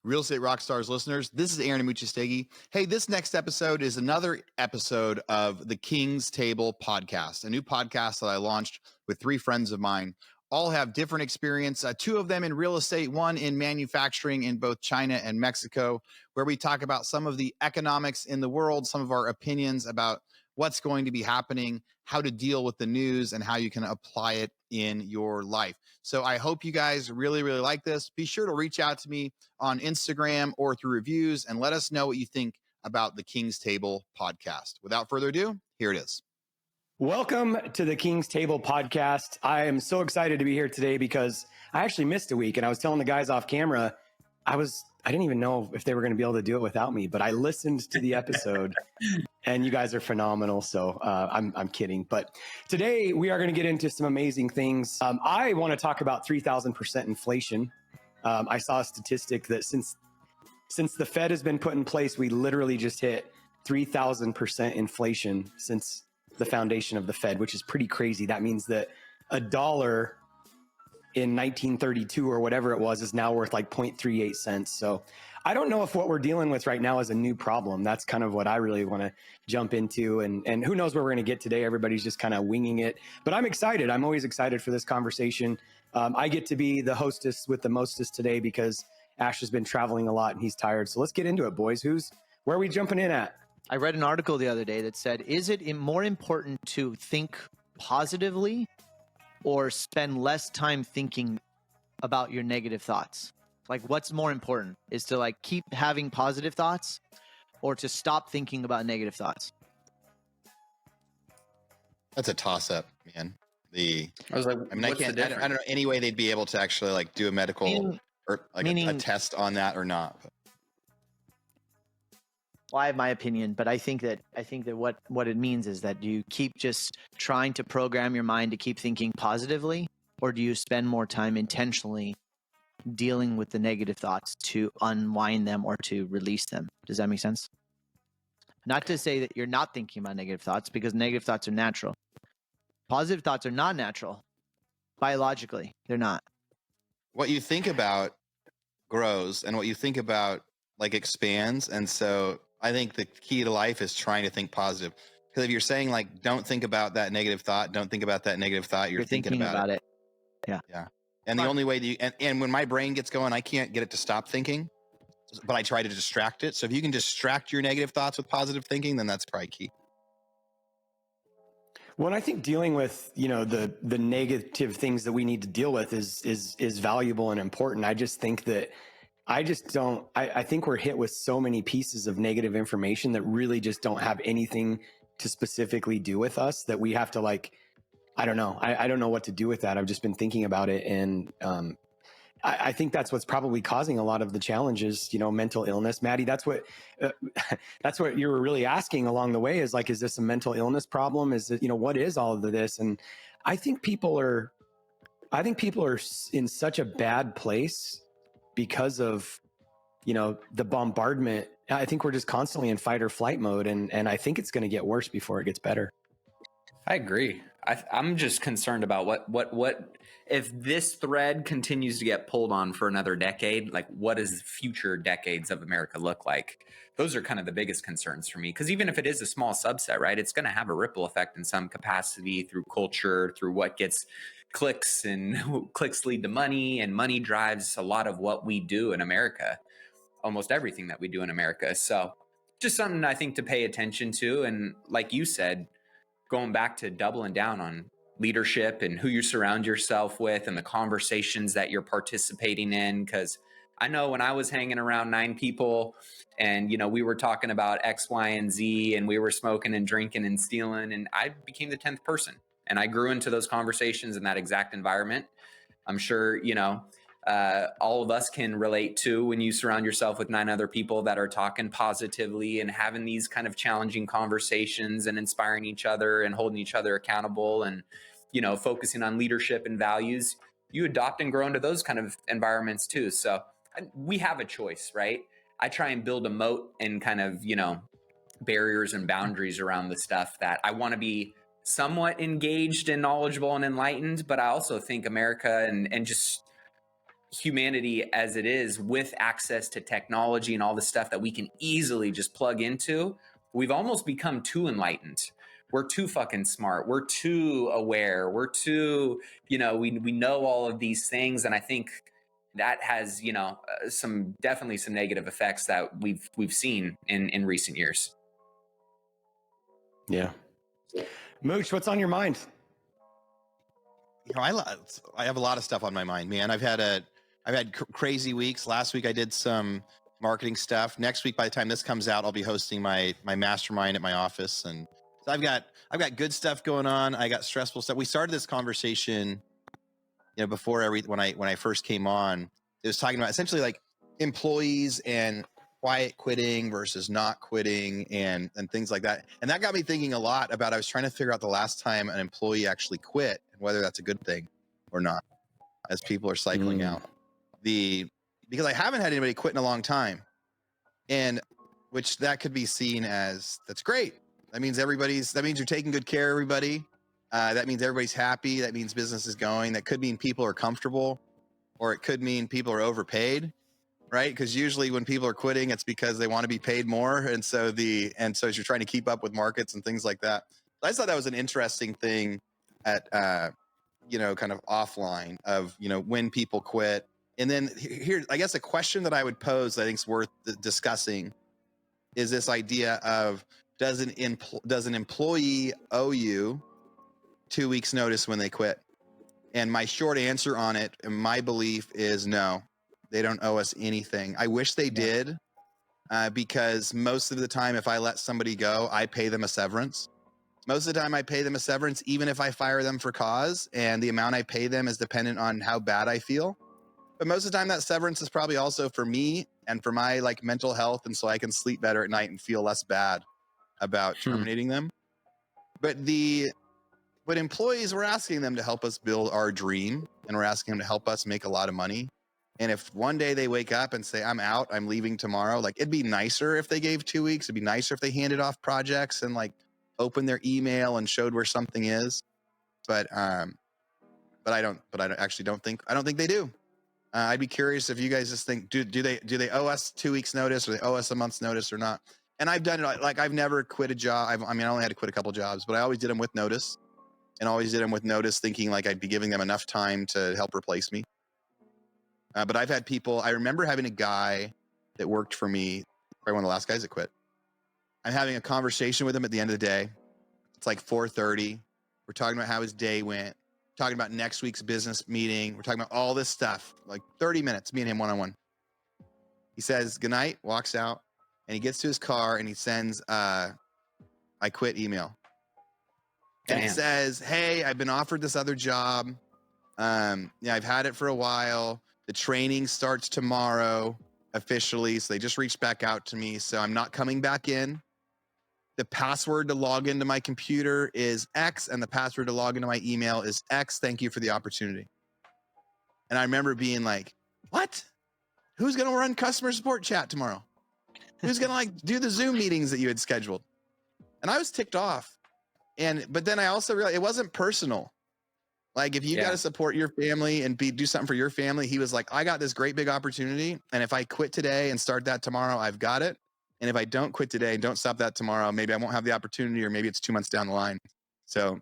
Real Estate Rockstars listeners, this is Aaron Amuchastegui. Hey, this next episode is another episode of the King's Table podcast, a new podcast that I launched with three friends of mine. All have different experience, two of them in real estate, one in manufacturing in both China and Mexico, where we talk about some of the economics in the world, some of our opinions about what's going to be happening, how to deal with the news, and how you can apply it in your life. So I hope you guys really, really like this. Be sure to reach out to me on Instagram or through reviews and let us know what you think about the King's Table podcast. Without further ado, here it is. Welcome to the King's Table podcast. I am so excited to be here today because I actually missed a week, and I was telling the guys off camera, I didn't even know if they were going to be able to do it without me, but I listened to the episode and you guys are phenomenal. So I'm kidding. But today we are going to get into some amazing things. I want to talk about 3,000% inflation. I saw a statistic that since the Fed has been put in place, we literally just hit 3,000% inflation since the foundation of the Fed, which is pretty crazy. That means that a dollar in 1932 or whatever it was is now worth like 0.38 cents. So I don't know if what we're dealing with right now is a new problem. That's kind of what I really want to jump into. And who knows where we're going to get today. Everybody's just kind of winging it. But I'm excited. I'm always excited for this conversation. I get to be the hostess with the Most-est today because Ash has been traveling a lot and he's tired. So let's get into it, boys. Where are we jumping in at? I read an article the other day that said, is it more important to think positively or spend less time thinking about your negative thoughts? Like, what's more important, is to like keep having positive thoughts or to stop thinking about negative thoughts? That's a toss up, man. I was like, I don't know any way they'd be able to actually like do a medical or like a test on that or not. Well, I have my opinion, but I think that what it means is that you keep just trying to program your mind to keep thinking positively, or do you spend more time intentionally dealing with the negative thoughts to unwind them or to release them? Does that make sense? Not to say that you're not thinking about negative thoughts, because negative thoughts are natural. Positive thoughts are not natural. Biologically, they're not. What you think about grows, and what you think about like expands. And so I think the key to life is trying to think positive. Because if you're saying like, don't think about that negative thought, don't think about that negative thought, you're thinking about it. Yeah. Yeah. And the only way that and when my brain gets going, I can't get it to stop thinking, but I try to distract it. So if you can distract your negative thoughts with positive thinking, then that's probably key. Well, I think dealing with, the negative things that we need to deal with is valuable and important. I just think that I think we're hit with so many pieces of negative information that really just don't have anything to specifically do with us, that we have to I don't know. I don't know what to do with that. I've just been thinking about it. And I think that's what's probably causing a lot of the challenges, mental illness. Maddie, that's what you were really asking along the way, is this a mental illness problem? Is it, what is all of this? And I think people are in such a bad place because of, the bombardment. I think we're just constantly in fight or flight mode. And I think it's going to get worse before it gets better. I agree. I'm just concerned about what if this thread continues to get pulled on for another decade, like what does future decades of America look like? Those are kind of the biggest concerns for me, because even if it is a small subset, right, it's going to have a ripple effect in some capacity through culture, through what gets clicks, and clicks lead to money, and money drives a lot of what we do in America, almost everything that we do in America. So just something I think to pay attention to. And like you said, going back to doubling down on leadership and who you surround yourself with and the conversations that you're participating in. Because I know when I was hanging around 9 people and, we were talking about X, Y, and Z, and we were smoking and drinking and stealing, and I became the 10th person. And I grew into those conversations in that exact environment. I'm sure, all of us can relate to when you surround yourself with 9 other people that are talking positively and having these kind of challenging conversations and inspiring each other and holding each other accountable and, focusing on leadership and values. You adopt and grow into those kind of environments too. So we have a choice, right? I try and build a moat and kind of, barriers and boundaries around the stuff that I want to be somewhat engaged and knowledgeable and enlightened. But I also think America and just humanity as it is, with access to technology and all the stuff that we can easily just plug into, we've almost become too enlightened. We're too fucking smart. We're too aware. We're too, we know all of these things. And I think that has, definitely some negative effects that we've seen in recent years. Yeah. Mooch, what's on your mind? I have a lot of stuff on my mind, man. I've had crazy weeks. Last week I did some marketing stuff. Next week, by the time this comes out, I'll be hosting my mastermind at my office, and so I've got good stuff going on. I got stressful stuff. We started this conversation, before when I first came on. It was talking about essentially like employees and quiet quitting versus not quitting and things like that. And that got me thinking a lot about, I was trying to figure out the last time an employee actually quit and whether that's a good thing or not, as people are cycling out. Because I haven't had anybody quit in a long time, and which that could be seen as, that's great. That means you're taking good care of everybody. That means everybody's happy. That means business is going. That could mean people are comfortable, or it could mean people are overpaid, right? Because usually when people are quitting, it's because they want to be paid more. And so as you're trying to keep up with markets and things like that. I just thought that was an interesting thing at, kind of offline of, when people quit. And then here, I guess a question that I would pose that I think is worth discussing is this idea of, does an employee owe you 2 weeks notice when they quit? And my short answer on it, and my belief is no, they don't owe us anything. I wish they did, because most of the time, if I let somebody go, I pay them a severance. Most of the time I pay them a severance, even if I fire them for cause, and the amount I pay them is dependent on how bad I feel. But most of the time that severance is probably also for me and for my mental health. And so I can sleep better at night and feel less bad about terminating them. But employees, we're asking them to help us build our dream, and we're asking them to help us make a lot of money. And if one day they wake up and say, I'm out, I'm leaving tomorrow, it'd be nicer if they gave 2 weeks. It'd be nicer if they handed off projects and opened their email and showed where something is. But I don't think they do. I'd be curious if you guys just think, do they owe us 2 weeks notice, or they owe us a month's notice or not? And I've done it. I've never quit a job. I only had to quit a couple jobs, but I always did them with notice, thinking I'd be giving them enough time to help replace me. But I've had people, I remember having a guy that worked for me, probably one of the last guys that quit. I'm having a conversation with him at the end of the day. It's 4:30. We're talking about how his day went, talking about next week's business meeting. We're talking about all this stuff, 30 minutes, me and him one-on-one. He says, good night, walks out, and he gets to his car and he sends, I quit email. And it says, hey, I've been offered this other job. I've had it for a while. The training starts tomorrow officially. So they just reached back out to me. So I'm not coming back in. The password to log into my computer is X, and the password to log into my email is X. Thank you for the opportunity. And I remember being like, what? Who's going to run customer support chat tomorrow? Who's going to do the Zoom meetings that you had scheduled? And I was ticked off. But then I also realized it wasn't personal. If you got to support your family and do something for your family, he was like, I got this great big opportunity. And if I quit today and start that tomorrow, I've got it. And if I don't quit today and don't stop that tomorrow, maybe I won't have the opportunity, or maybe it's 2 months down the line. So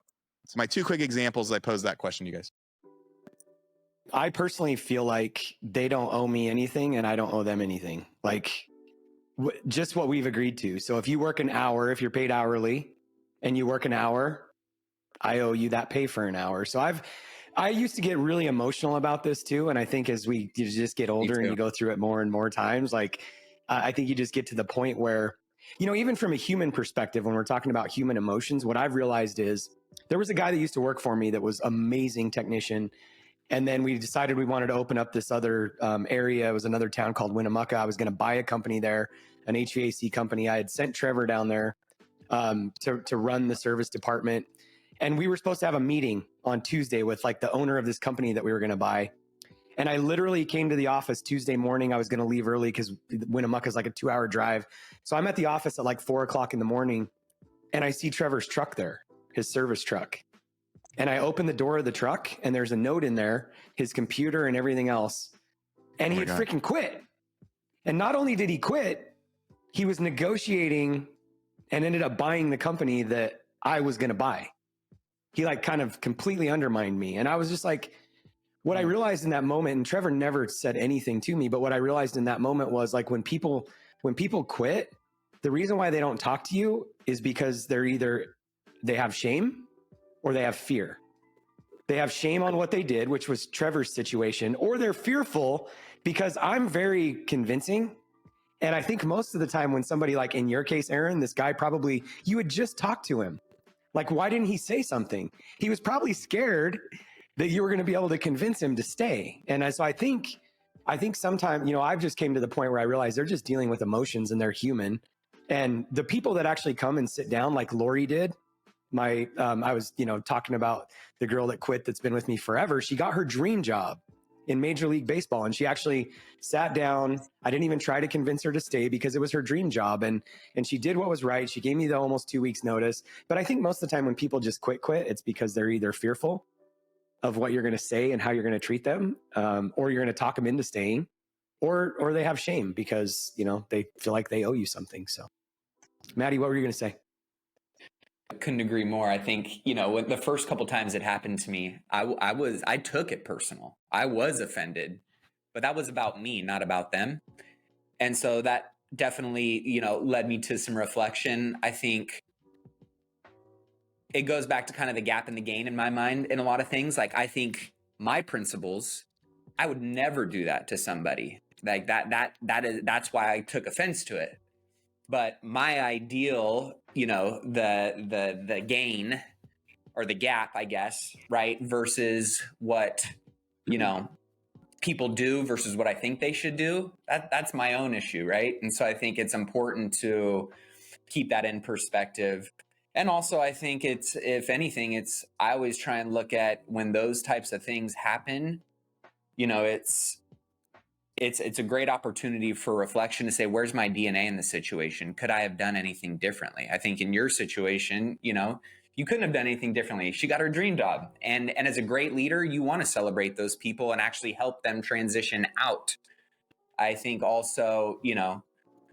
my two quick examples, I posed that question to you guys. I personally feel like they don't owe me anything and I don't owe them anything. Just what we've agreed to. So if you work an hour, if you're paid hourly and you work an hour, I owe you that pay for an hour. So I used to get really emotional about this too. And I think as you just get older and you go through it more and more times, I think you just get to the point where, even from a human perspective, when we're talking about human emotions, what I've realized is there was a guy that used to work for me that was amazing technician. And then we decided we wanted to open up this other area. It was another town called Winnemucca. I was going to buy a company there, an HVAC company. I had sent Trevor down there to run the service department. And we were supposed to have a meeting on Tuesday with the owner of this company that we were going to buy. And I literally came to the office Tuesday morning. I was going to leave early because Winnemucca is a 2-hour drive. So I'm at the office at 4 o'clock in the morning, and I see Trevor's truck there, his service truck. And I open the door of the truck, and there's a note in there, his computer and everything else. and he had freaking quit. And not only did he quit, he was negotiating and ended up buying the company that I was going to buy. He like kind of completely undermined me. And I was just like, what I realized in that moment, and Trevor never said anything to me, but what I realized in that moment was like when people quit, the reason why they don't talk to you is because they have shame or they have fear. They have shame on what they did, which was Trevor's situation, or they're fearful because I'm very convincing. And I think most of the time when somebody, like in your case, Aaron, this guy probably, you would just talk to him. Like, why didn't he say something? He was probably scared that you were going to be able to convince him to stay. And so I think sometimes, I've just came to the point where I realize they're just dealing with emotions and they're human. And the people that actually come and sit down, like Lori did, I was, talking about the girl that quit that's been with me forever. She got her dream job in Major League Baseball. And she actually sat down. I didn't even try to convince her to stay because it was her dream job. And she did what was right. She gave me the almost 2 weeks notice. But I think most of the time when people just quit, it's because they're either fearful of what you're going to say and how you're going to treat them, or you're going to talk them into staying, or they have shame because, they feel like they owe you something. So Maddie, what were you going to say? I couldn't agree more. I think, when the first couple times it happened to me, I took it personal. I was offended, but that was about me, not about them. And so that definitely, led me to some reflection. I think it goes back to kind of the gap in the gain in my mind in a lot of things. Like, I think my principles, I would never do that to somebody like that's why I took offense to it. But my ideal, the gain or the gap, I guess, right, versus what, people do versus what I think they should do, that's my own issue, right? And so I think it's important to keep that in perspective. And also I think if anything, I always try and look at when those types of things happen, it's a great opportunity for reflection to say, where's my DNA in the situation? Could I have done anything differently? I think in your situation, you couldn't have done anything differently. She got her dream job. And as a great leader, you want to celebrate those people and actually help them transition out. I think also,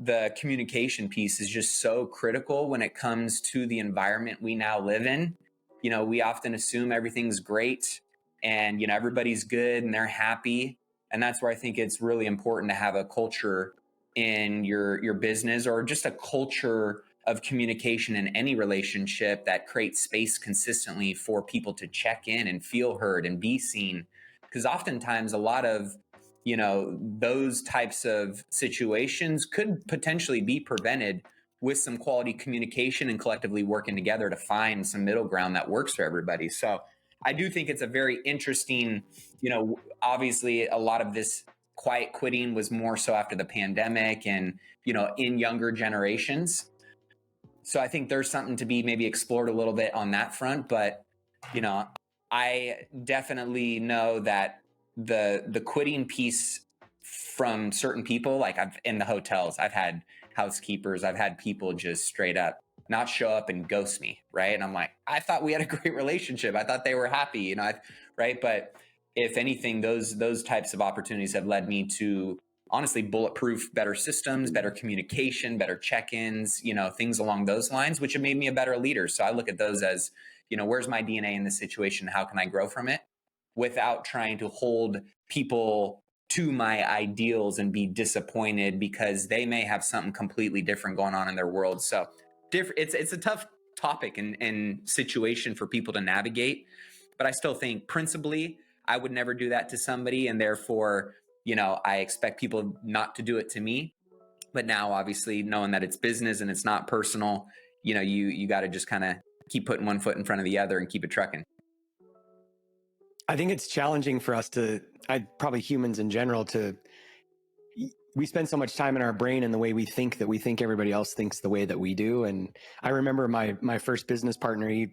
the communication piece is just so critical when it comes to the environment we now live in. We often assume everything's great and, everybody's good and they're happy. And that's where I think it's really important to have a culture in your business, or just a culture of communication in any relationship that creates space consistently for people to check in and feel heard and be seen. Because oftentimes a lot of, those types of situations could potentially be prevented with some quality communication and collectively working together to find some middle ground that works for everybody. So I do think it's a very interesting, obviously a lot of this quiet quitting was more so after the pandemic and, in younger generations. So I think there's something to be maybe explored a little bit on that front. But, I definitely know that the quitting piece from certain people, like in the hotels, I've had housekeepers, I've had people just straight up not show up and ghost me, right? And I'm like, I thought we had a great relationship. I thought they were happy, right? But if anything, those types of opportunities have led me to honestly bulletproof better systems, better communication, better check-ins, things along those lines, which have made me a better leader. So I look at those as, where's my DNA in this situation? How can I grow from it without trying to hold people to my ideals and be disappointed because they may have something completely different going on in their world. So it's a tough topic and situation for people to navigate, but I still think principally I would never do that to somebody, and therefore, I expect people not to do it to me. But now, obviously, knowing that it's business and it's not personal, you got to just kind of keep putting one foot in front of the other and keep it trucking. I think it's challenging for us probably humans in general, we spend so much time in our brain and the way we think that we think everybody else thinks the way that we do. And I remember my first business partner,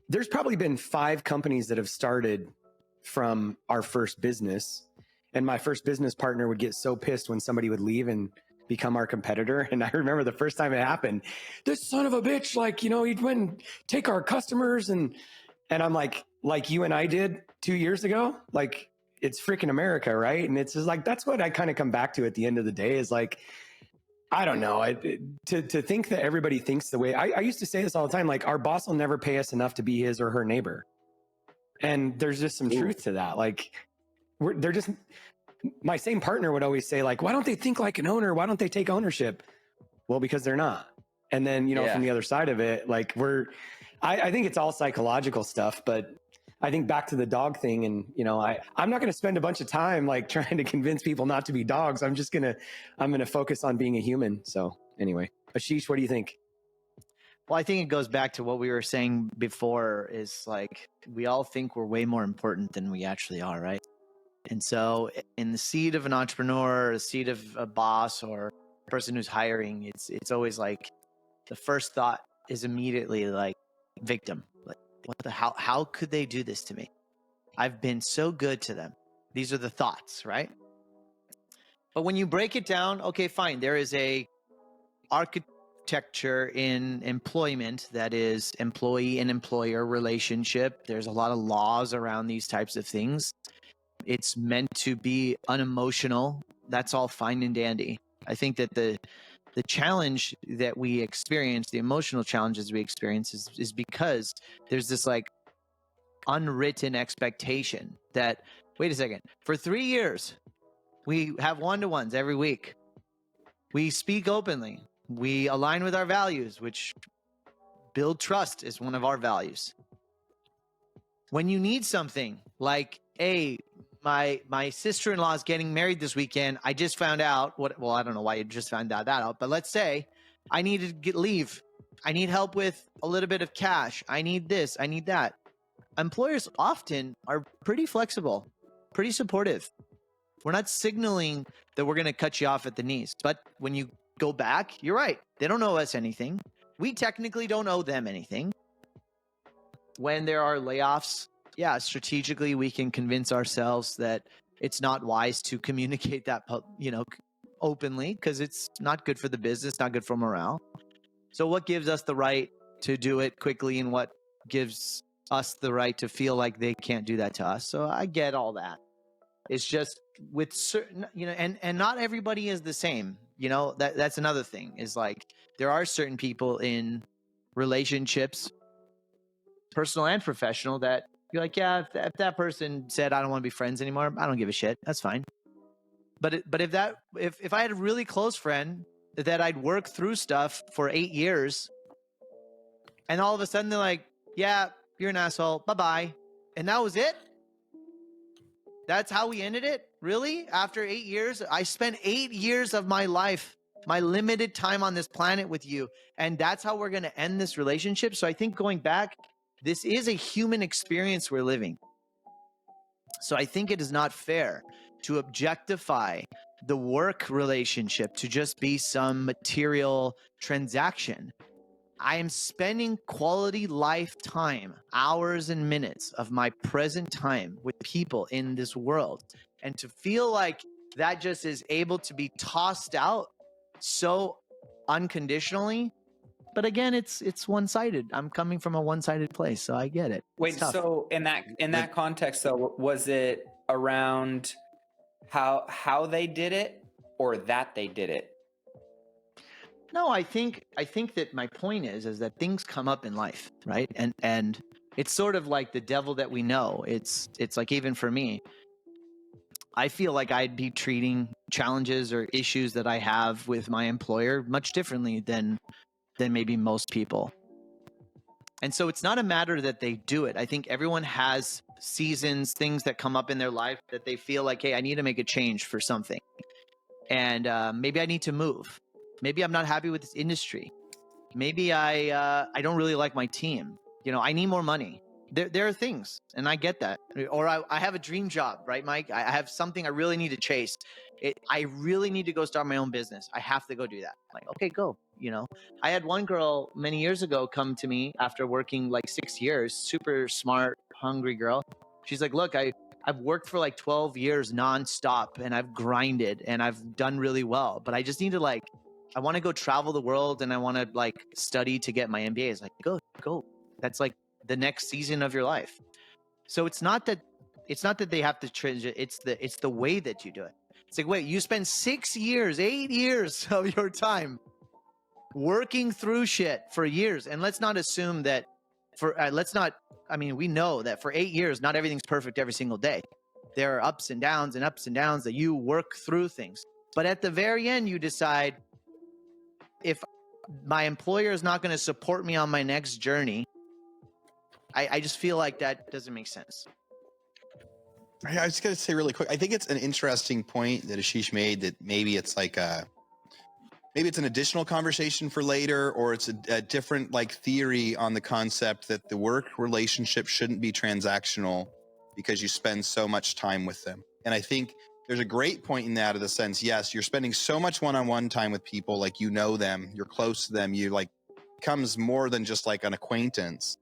there's probably been 5 companies that have started from our first business. And my first business partner would get so pissed when somebody would leave and become our competitor. And I remember the first time it happened, this son of a bitch, he'd went and take our customers. And I'm like you and I did 2 years ago, it's freaking America, right? And it's just like, that's what I kind of come back to at the end of the day is like, I don't know. To think that everybody thinks the way I used to say this all the time, like our boss will never pay us enough to be his or her neighbor. And there's just some truth to that. Like they're just, my same partner would always say like, why don't they think like an owner? Why don't they take ownership? Well, because they're not. And then, you know, from the other side of it, like I think it's all psychological stuff, but I think back to the dog thing, and you know, I'm not going to spend a bunch of time like trying to convince people not to be dogs. I'm going to focus on being a human. So anyway, Ashish, what do you think? Well, I think it goes back to what we were saying before is like, we all think we're way more important than we actually are, right? And so in the seat of an entrepreneur, the seat of a boss or a person who's hiring, it's always like the first thought is immediately like victim. Like, how could they do this to me? I've been so good to them. These are the thoughts, right? But when you break it down, okay, fine. There is a architecture in employment that is employee and employer relationship. There's a lot of laws around these types of things. It's meant to be unemotional. That's all fine and dandy. I think that the challenge that we experience, the emotional challenges we experience is because there's this like unwritten expectation that, wait a second, for 3 years, we have one-to-ones every week. We speak openly. We align with our values, which build trust is one of our values. When you need something like, hey, my sister-in-law is getting married this weekend. I just found out well, I don't know why you just found that out, but let's say I need to get leave. I need help with a little bit of cash. I need this. I need that. Employers often are pretty flexible, pretty supportive. We're not signaling that we're going to cut you off at the knees, but when you go back, you're right. They don't owe us anything. We technically don't owe them anything. When there are layoffs, yeah, strategically, we can convince ourselves that it's not wise to communicate that, openly, because it's not good for the business, not good for morale. So what gives us the right to do it quickly, and what gives us the right to feel like they can't do that to us? So I get all that. It's just with certain, and not everybody is the same. That's another thing, is like there are certain people in relationships, personal and professional, that you're like, yeah, if that person said, I don't want to be friends anymore, I don't give a shit. That's fine. But if I had a really close friend that I'd worked through stuff for 8 years, and all of a sudden they're like, yeah, you're an asshole, bye-bye. And that was it? That's how we ended it? Really? After 8 years? I spent 8 years of my life, my limited time on this planet with you, and that's how we're going to end this relationship? So I think going back, this is a human experience we're living. So I think it is not fair to objectify the work relationship to just be some material transaction. I am spending quality life time, hours and minutes of my present time with people in this world. And to feel like that just is able to be tossed out so unconditionally. But again, it's one-sided. I'm coming from a one-sided place, so I get it. Wait, so in that context, though, was it around how they did it, or that they did it? No, I think that my point is that things come up in life, right? And it's sort of like the devil that we know. It's like, even for me, I feel like I'd be treating challenges or issues that I have with my employer much differently than maybe most people. And so it's not a matter that they do it. I think everyone has seasons, things that come up in their life that they feel like, hey, I need to make a change for something. And maybe I need to move. Maybe I'm not happy with this industry. Maybe I don't really like my team. I need more money. There are things, and I get that. Or I have a dream job, right, Mike? I have something I really need to chase. I really need to go start my own business. I have to go do that. Like, okay, go. I had one girl many years ago come to me after working like 6 years, super smart, hungry girl. She's like, look, I've worked for like 12 years nonstop, and I've grinded, and I've done really well, but I just need to I want to go travel the world, and I want to study to get my MBA. It's like, go. That's like the next season of your life. So it's not that It's not that they have to change it. It's the way that you do it. It's like, wait, you spend 6 years, 8 years of your time working through shit for years. And let's not assume that we know that for 8 years, not everything's perfect every single day. There are ups and downs that you work through things. But at the very end, you decide, if my employer is not going to support me on my next journey, I just feel like that doesn't make sense. I was going to say really quick, I think it's an interesting point that Ashish made, that maybe it's like maybe it's an additional conversation for later, or it's a different like theory on the concept that the work relationship shouldn't be transactional because you spend so much time with them. And I think there's a great point in that, of the sense, yes, you're spending so much one-on-one time with people, like, you know them, you're close to them, you like becomes more than just like an acquaintance.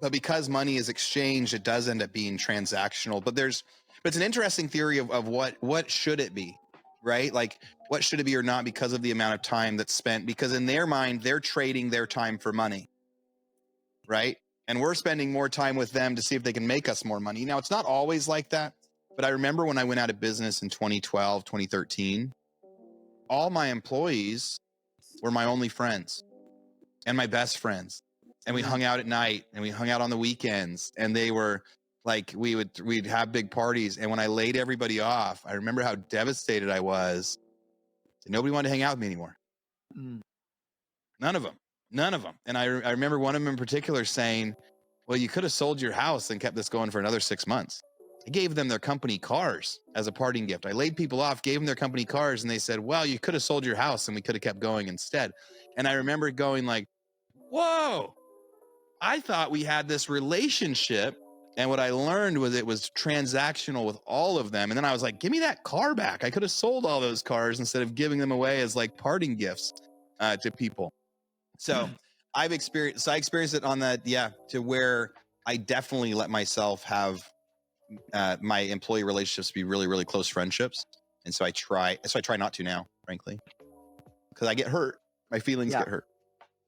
But because money is exchanged, it does end up being transactional. But it's an interesting theory of what should it be, right? Like, what should it be or not, because of the amount of time that's spent, because in their mind, they're trading their time for money, right? And we're spending more time with them to see if they can make us more money. Now, it's not always like that, but I remember when I went out of business in 2012, 2013, all my employees were my only friends and my best friends. And we hung out at night, and we hung out on the weekends, and they were like, we'd have big parties. And when I laid everybody off, I remember how devastated I was. Nobody wanted to hang out with me anymore. None of them. And I remember one of them in particular saying, well, you could have sold your house and kept this going for another 6 months. I gave them their company cars as a parting gift. I laid people off, gave them their company cars, and they said, well, you could have sold your house and we could have kept going instead. And I remember going like, whoa, I thought we had this relationship. And what I learned was it was transactional with all of them. And then I was like, give me that car back. I could have sold all those cars instead of giving them away as like parting gifts to people. So I experienced it on that. Yeah. To where I definitely let myself have my employee relationships be really, really close friendships. And so I try not to now, frankly, because I get hurt. My feelings get hurt.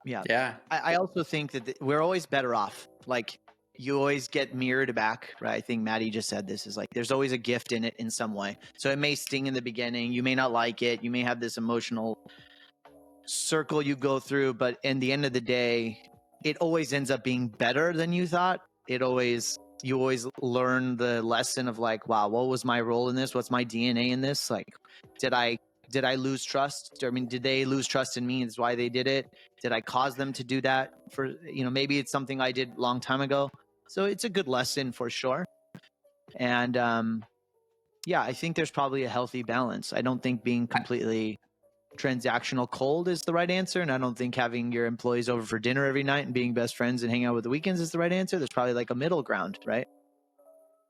Yeah. I also think that we're always better off. Like, you always get mirrored back, right? I think Maddie just said this, is like, there's always a gift in it in some way. So it may sting in the beginning. You may not like it. You may have this emotional circle you go through, but in the end of the day, it always ends up being better than you thought. You always learn the lesson of like, wow, what was my role in this? What's my DNA in this? Like, did I lose trust? I mean, did they lose trust in me? That's why they did it. Did I cause them to do that? For, maybe it's something I did a long time ago. So it's a good lesson for sure. And I think there's probably a healthy balance. I don't think being completely transactional cold is the right answer. And I don't think having your employees over for dinner every night and being best friends and hang out with the weekends is the right answer. There's probably like a middle ground, right?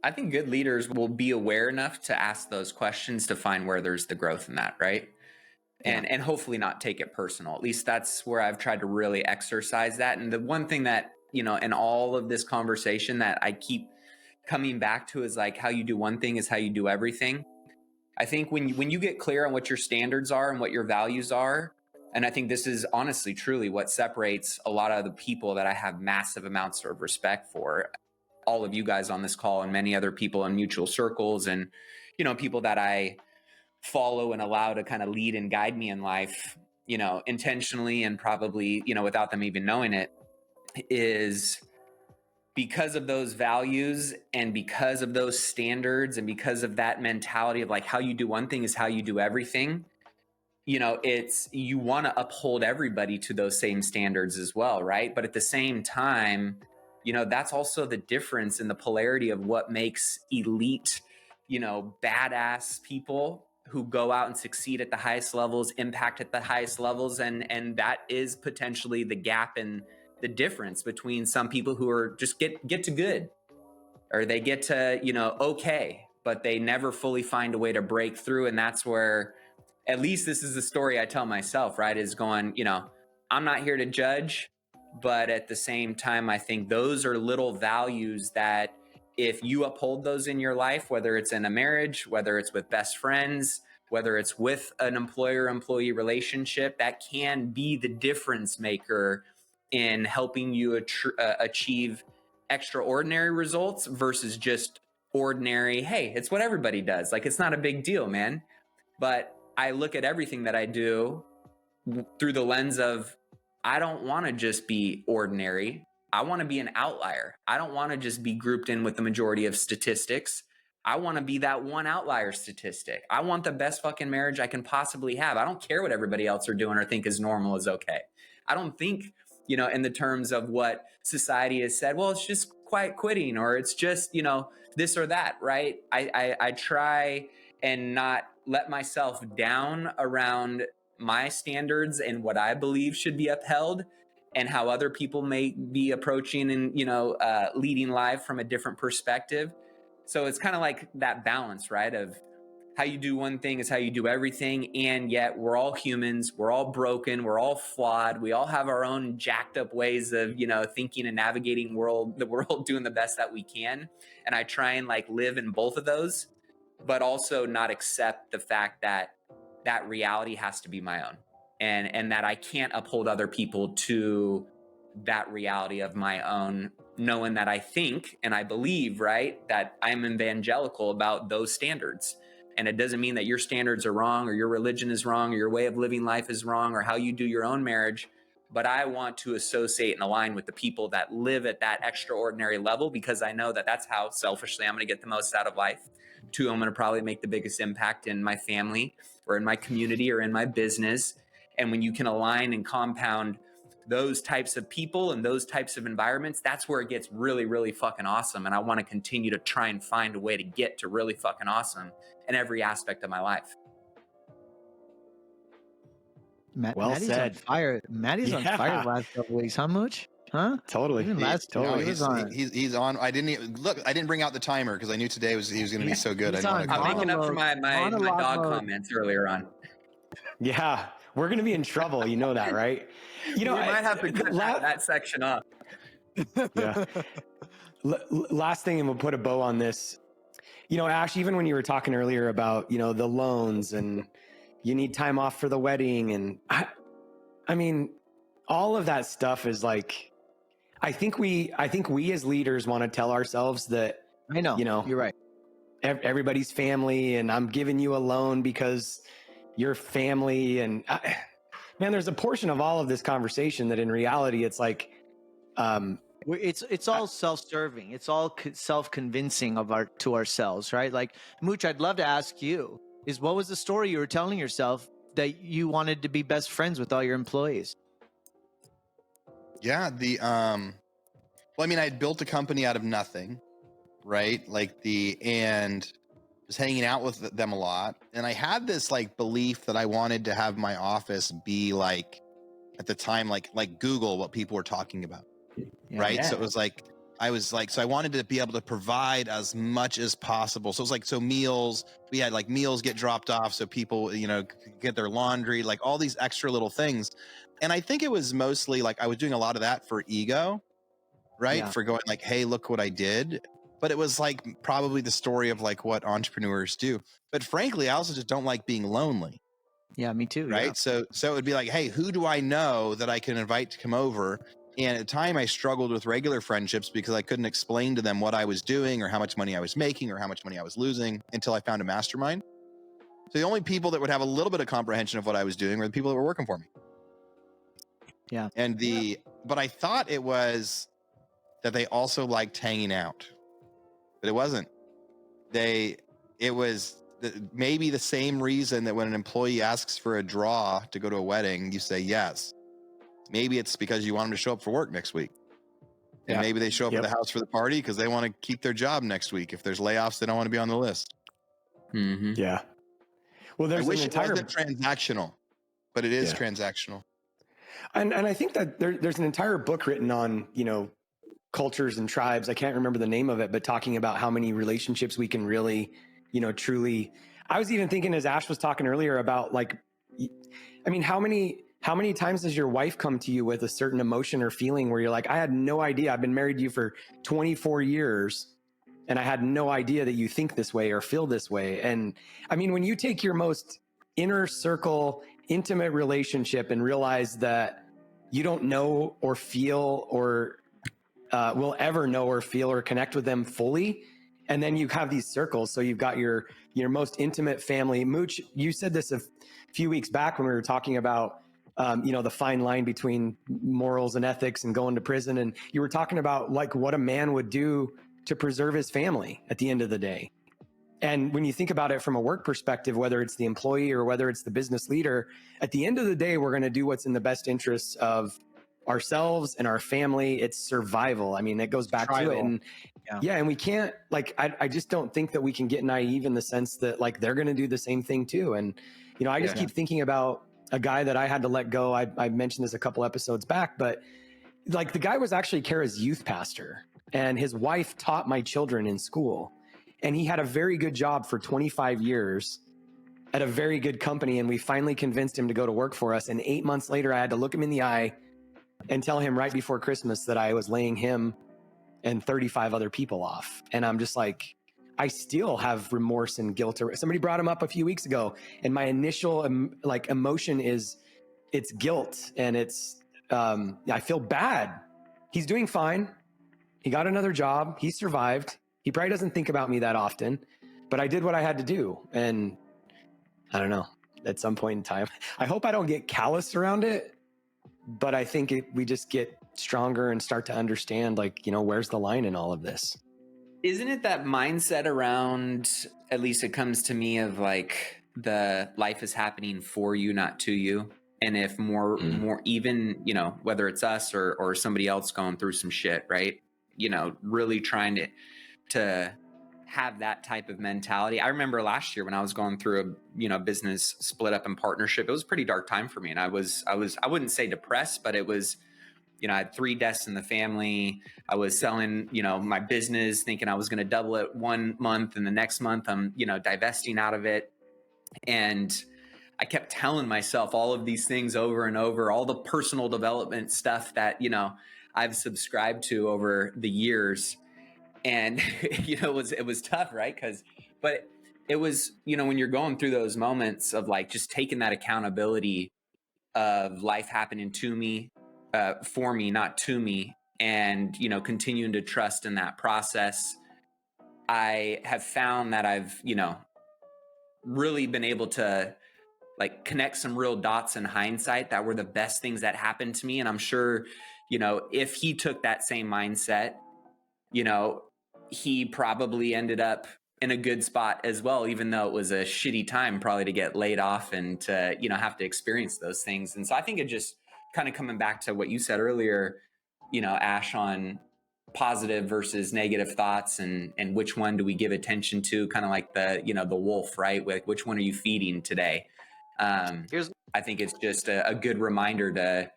I think good leaders will be aware enough to ask those questions to find where there's the growth in that, right? And hopefully not take it personal. At least that's where I've tried to really exercise that. And the one thing that, in all of this conversation that I keep coming back to is like, how you do one thing is how you do everything. I think when you get clear on what your standards are and what your values are, and I think this is honestly, truly what separates a lot of the people that I have massive amounts of respect for, all of you guys on this call and many other people in mutual circles and, people that I follow and allow to kind of lead and guide me in life, intentionally and probably, without them even knowing it, is because of those values and because of those standards and because of that mentality of like, how you do one thing is how you do everything. You want to uphold everybody to those same standards as well, right? But at the same time, that's also the difference in the polarity of what makes elite, badass people who go out and succeed at the highest levels, impact at the highest levels. And that is potentially the gap in the difference between some people who are just get to good, or they get to, okay, but they never fully find a way to break through. And that's where, at least this is the story I tell myself, right? Is going, I'm not here to judge, but at the same time, I think those are little values that if you uphold those in your life, whether it's in a marriage, whether it's with best friends, whether it's with an employer-employee relationship, that can be the difference maker in helping you achieve extraordinary results versus just ordinary, hey, it's what everybody does. Like, it's not a big deal, man. But I look at everything that I do through the lens of, I don't want to just be ordinary. I want to be an outlier. I don't want to just be grouped in with the majority of statistics. I want to be that one outlier statistic. I want the best fucking marriage I can possibly have. I don't care what everybody else are doing or think is normal is okay. I don't think, you know, in the terms of what society has said, well, it's just quiet quitting, or it's just, you know, this or that, right? I try and not let myself down around my standards and what I believe should be upheld, and how other people may be approaching and, you know, leading life from a different perspective. So it's kind of like that balance, right? Of how you do one thing is how you do everything. And yet we're all humans. We're all broken. We're all flawed. We all have our own jacked up ways of, you know, thinking and navigating the world, doing the best that we can. And I try and like live in both of those, but also not accept the fact that that reality has to be my own, and that I can't uphold other people to that reality of my own, knowing that I think and I believe, right, that I'm evangelical about those standards. And it doesn't mean that your standards are wrong, or your religion is wrong, or your way of living life is wrong, or how you do your own marriage. But I want to associate and align with the people that live at that extraordinary level, because I know that that's how selfishly I'm going to get the most out of life. 2, I'm going to probably make the biggest impact in my family or in my community or in my business. And when you can align and compound those types of people and those types of environments, that's where it gets really, really fucking awesome. And I want to continue to try and find a way to get to really fucking awesome in every aspect of my life. Well Maddie's said. on fire. Maddie's on fire the last couple weeks, huh, Mooch? Huh? Totally. Even last Totally. he was on. He's on. I didn't bring out the timer because I knew today he was going to be so good. He's I on. wanted to I'm come making on. up for my Monologue dog mode. comments earlier on. Yeah, we're gonna be in trouble. You know that, right? You know, We might have to cut that section off. Yeah. Last thing, and we'll put a bow on this. You know, Ash, even when you were talking earlier about, you know, the loans and you need time off for the wedding, and I mean, all of that stuff is like, I think we as leaders want to tell ourselves that, I know. you know, You're right. everybody's family, and I'm giving you a loan because you're family. And man, there's a portion of all of this conversation that in reality, it's like, It's all self-serving. It's all self-convincing to ourselves, right? Like, Mooch, I'd love to ask you, is what was the story you were telling yourself that you wanted to be best friends with all your employees? Yeah, well, I mean, I had built a company out of nothing, right? And was hanging out with them a lot. And I had this like belief that I wanted to have my office be like, at the time, like Google, what people were talking about. Yeah. Right. Yeah. So it was like, so I wanted to be able to provide as much as possible. So it was like, so meals, we had like meals get dropped off so people, you know, could get their laundry, like all these extra little things. And I think it was mostly like, I was doing a lot of that for ego, right? Yeah. For going like, hey, look what I did. But it was like probably the story of like what entrepreneurs do. But frankly, I also just don't like being lonely. Yeah, me too. Right. Yeah. So it would be like, hey, who do I know that I can invite to come over? And at the time I struggled with regular friendships because I couldn't explain to them what I was doing or how much money I was making or how much money I was losing until I found a mastermind. So the only people that would have a little bit of comprehension of what I was doing were the people that were working for me. Yeah. And but I thought it was that they also liked hanging out, but it wasn't. It was maybe the same reason that when an employee asks for a draw to go to a wedding, you say yes. Maybe it's because you want them to show up for work next week. And maybe they show up at the house for the party because they want to keep their job next week. If there's layoffs, they don't want to be on the list. Mm-hmm. Yeah. Well, there's I wish an entire it wasn't transactional, but it is transactional. And I think that there's an entire book written on, you know, cultures and tribes. I can't remember the name of it, but talking about how many relationships we can really, you know, truly. I was even thinking as Ash was talking earlier about like, I mean, how many times does your wife come to you with a certain emotion or feeling where you're like, I had no idea. I've been married to you for 24 years and I had no idea that you think this way or feel this way. And I mean, when you take your most inner circle, intimate relationship and realize that you don't know or feel or will ever know or feel or connect with them fully. And then you have these circles. So you've got your most intimate family. Mooch, you said this a few weeks back when we were talking about, the fine line between morals and ethics and going to prison. And you were talking about like what a man would do to preserve his family at the end of the day. And when you think about it from a work perspective, whether it's the employee or whether it's the business leader, at the end of the day, we're going to do what's in the best interests of ourselves and our family. It's survival. I mean, it goes back to it. And yeah, and we can't, like, I just don't think that we can get naive in the sense that like they're going to do the same thing too. And, I just keep thinking about a guy that I had to let go. I mentioned this a couple episodes back, but like the guy was actually Kara's youth pastor, and his wife taught my children in school. And he had a very good job for 25 years at a very good company. And we finally convinced him to go to work for us. And 8 months later, I had to look him in the eye and tell him right before Christmas that I was laying him and 35 other people off. And I'm just like, I still have remorse and guilt. Somebody brought him up a few weeks ago, and my initial emotion is it's guilt. And it's, I feel bad. He's doing fine. He got another job. He survived. He probably doesn't think about me that often, but I did what I had to do. And I don't know, at some point in time, I hope I don't get callous around it, but I think we just get stronger and start to understand, like, where's the line in all of this? Isn't it that mindset around, at least it comes to me, of like the life is happening for you, not to you. And if more even, whether it's us or somebody else going through some shit, right? Really trying to have that type of mentality. I remember last year when I was going through a business split up in partnership, it was a pretty dark time for me. And I wouldn't say depressed, but it was, I had 3 deaths in the family. I was selling, my business thinking I was going to double it one month, and the next month I'm, divesting out of it. And I kept telling myself all of these things over and over, all the personal development stuff that, I've subscribed to over the years. And, it was tough, right? But it was, when you're going through those moments of like just taking that accountability of life happening to me, for me, not to me, and, continuing to trust in that process, I have found that I've, really been able to like connect some real dots in hindsight that were the best things that happened to me. And I'm sure, if he took that same mindset, he probably ended up in a good spot as well, even though it was a shitty time probably to get laid off and to, have to experience those things. And so I think it just kind of coming back to what you said earlier, Ash, on positive versus negative thoughts and which one do we give attention to, kind of like the wolf, right? Like, which one are you feeding today? I think it's just a good reminder to,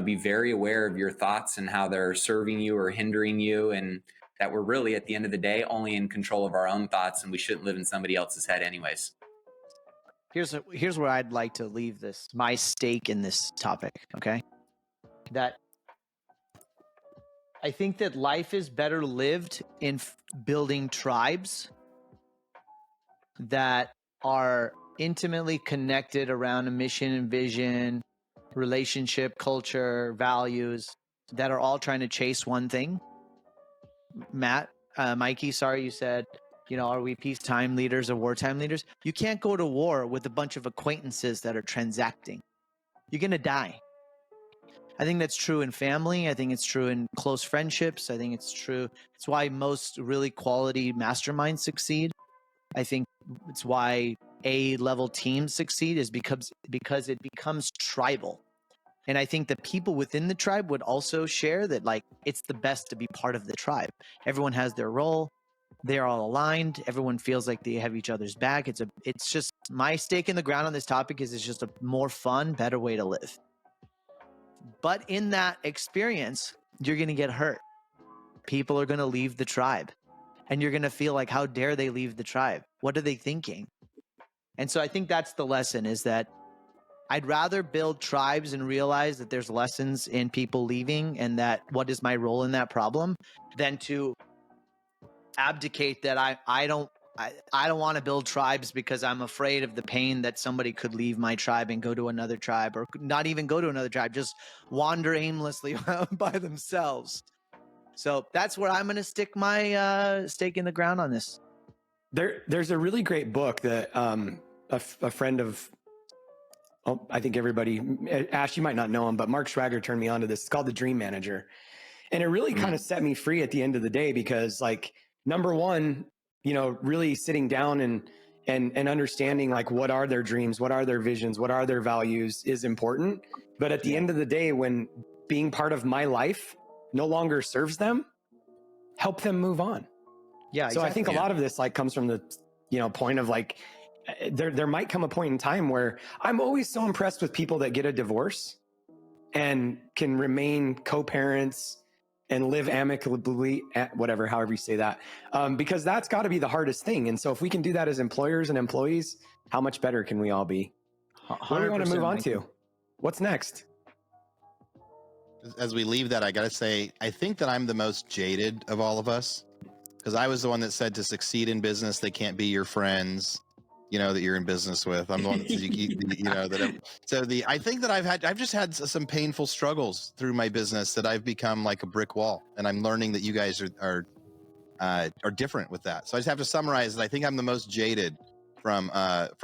be very aware of your thoughts and how they're serving you or hindering you, and that we're really, at the end of the day, only in control of our own thoughts, and we shouldn't live in somebody else's head anyways. Here's where I'd like to leave my stake in this topic. Okay. That I think that life is better lived in building tribes that are intimately connected around a mission and vision, relationship, culture, values, that are all trying to chase one thing. Mikey, sorry, you said, are we peacetime leaders or wartime leaders? You can't go to war with a bunch of acquaintances that are transacting. You're going to die. I think that's true in family. I think it's true in close friendships. I think it's true. It's why most really quality masterminds succeed. I think it's why A-level teams succeed, is because it becomes tribal. And I think the people within the tribe would also share that, like, it's the best to be part of the tribe. Everyone has their role. They're all aligned. Everyone feels like they have each other's back. It's just my stake in the ground on this topic is it's just a more fun, better way to live. But in that experience, you're going to get hurt. People are going to leave the tribe. And you're going to feel like, how dare they leave the tribe? What are they thinking? And so I think that's the lesson, is that I'd rather build tribes and realize that there's lessons in people leaving and that what is my role in that problem, than to abdicate that I don't want to build tribes because I'm afraid of the pain that somebody could leave my tribe and go to another tribe, or not even go to another tribe, just wander aimlessly by themselves. So that's where I'm going to stick my stake in the ground on this. There's a really great book that a friend of, I think everybody, Ash, you might not know him, but Mark Schwager turned me on to this. It's called The Dream Manager. And it really kind of set me free at the end of the day, because like, number one, really sitting down and understanding like, what are their dreams, what are their visions, what are their values is important. But at the end of the day, when being part of my life no longer serves them, help them move on. Yeah. So I think a lot of this like comes from the, point of like, there might come a point in time where I'm always so impressed with people that get a divorce and can remain co-parents and live amicably, whatever, however you say that, because that's got to be the hardest thing. And so if we can do that as employers and employees, how much better can we all be? What do we want to move on to? What's next? As we leave that, I got to say, I think that I'm the most jaded of all of us, because I was the one that said to succeed in business, they can't be your friends, that you're in business with. I'm the one that I think that I've just had some painful struggles through my business that I've become like a brick wall, and I'm learning that you guys are different with that. So I just have to summarize that I think I'm the most jaded from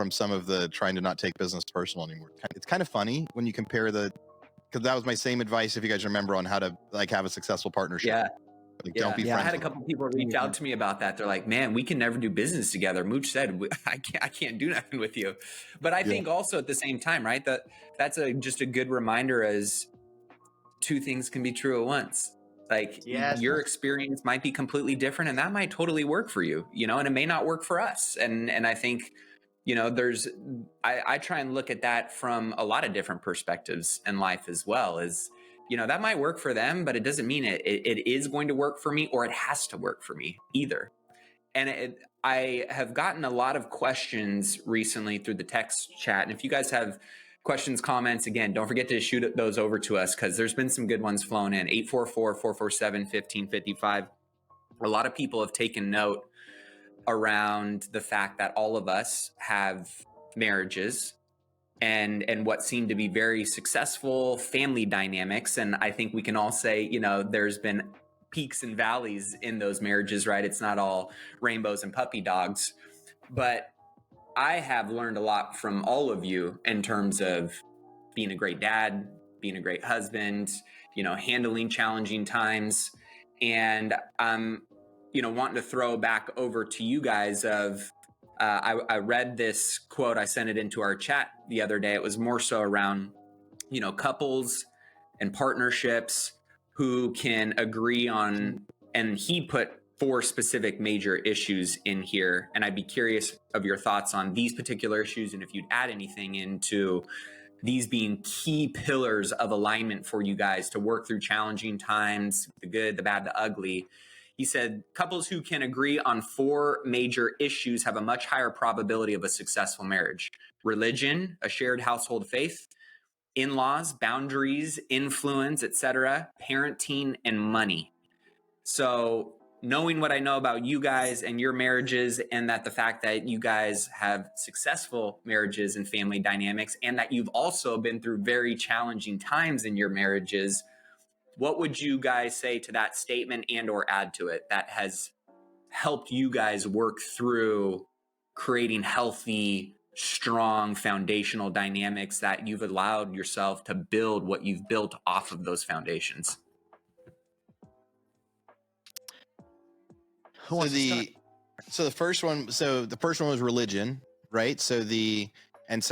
some of the trying to not take business personal anymore. It's kind of funny when you compare because that was my same advice, if you guys remember, on how to like have a successful partnership. Yeah. Like, don't be friends. I had a couple people reach out to me about that. They're like, "Man, we can never do business together." Mooch said, "I can't do nothing with you." But I think also at the same time, right? That's just a good reminder as two things can be true at once. Like your experience might be completely different, and that might totally work for you, and it may not work for us. And I think, I try and look at that from a lot of different perspectives in life as well. That might work for them, but it doesn't mean it is going to work for me, or it has to work for me either. And I have gotten a lot of questions recently through the text chat. And if you guys have questions, comments, again, don't forget to shoot those over to us, because there's been some good ones flown in. 844-447-1555. A lot of people have taken note around the fact that all of us have marriages and what seem to be very successful family dynamics. And I think we can all say, there's been peaks and valleys in those marriages, right? It's not all rainbows and puppy dogs. But I have learned a lot from all of you in terms of being a great dad, being a great husband, handling challenging times. And I'm, wanting to throw back over to you guys of, I read this quote, I sent it into our chat the other day. It was more so around, couples and partnerships who can agree on, and he put 4 specific major issues in here. And I'd be curious of your thoughts on these particular issues, and if you'd add anything into these being key pillars of alignment for you guys to work through challenging times, the good, the bad, the ugly. He said, couples who can agree on 4 major issues have a much higher probability of a successful marriage: religion, a shared household faith, in-laws, boundaries, influence, etc., parenting, and money. So knowing what I know about you guys and your marriages, and that the fact that you guys have successful marriages and family dynamics, and that you've also been through very challenging times in your marriages, what would you guys say to that statement and or add to it that has helped you guys work through creating healthy, strong foundational dynamics that you've allowed yourself to build what you've built off of those foundations? So the first one was religion, right? So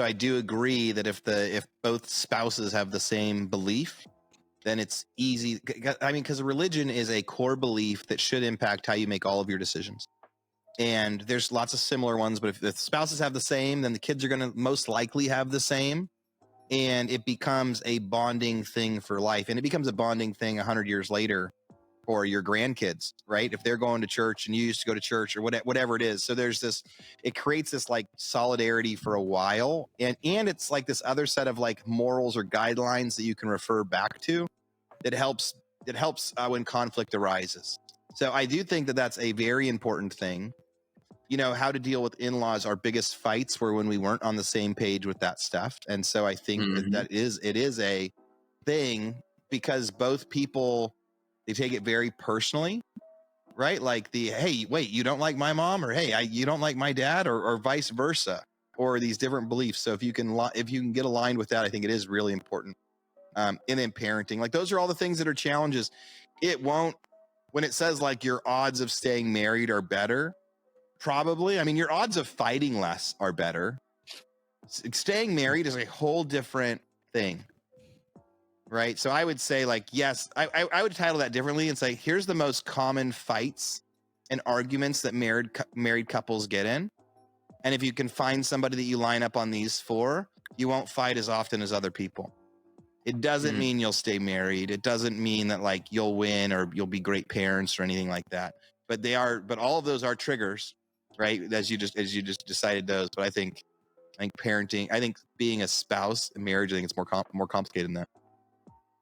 I do agree that if both spouses have the same belief, then it's easy. I mean, because religion is a core belief that should impact how you make all of your decisions. And there's lots of similar ones, but if the spouses have the same, then the kids are going to most likely have the same. And it becomes a bonding thing for life. And it becomes a bonding thing 100 years later for your grandkids, right? If they're going to church and you used to go to church or whatever it is. So it creates this like solidarity for a while. And it's like this other set of like morals or guidelines that you can refer back to that helps when conflict arises. So I do think that that's a very important thing. How to deal with in-laws. Our biggest fights were when we weren't on the same page with that stuff. And so I think it is a thing, because both people They take it very personally, right? Like hey, wait, you don't like my mom, or hey, you don't like my dad, or vice versa, or these different beliefs. So if you can get aligned with that, I think it is really important. And then parenting, like those are all the things that are challenges. It won't, when it says like your odds of staying married are better, probably, I mean, your odds of fighting less are better. Staying married is a whole different thing, right? So I would say, like, yes, I would title that differently and say, here's the most common fights and arguments that married couples get in. And if you can find somebody that you line up on these for, you won't fight as often as other people. It doesn't mean you'll stay married. It doesn't mean that like you'll win or you'll be great parents or anything like that. But all of those are triggers, right? As you just decided those. But I think parenting, I think being a spouse in marriage, I think it's more complicated than that.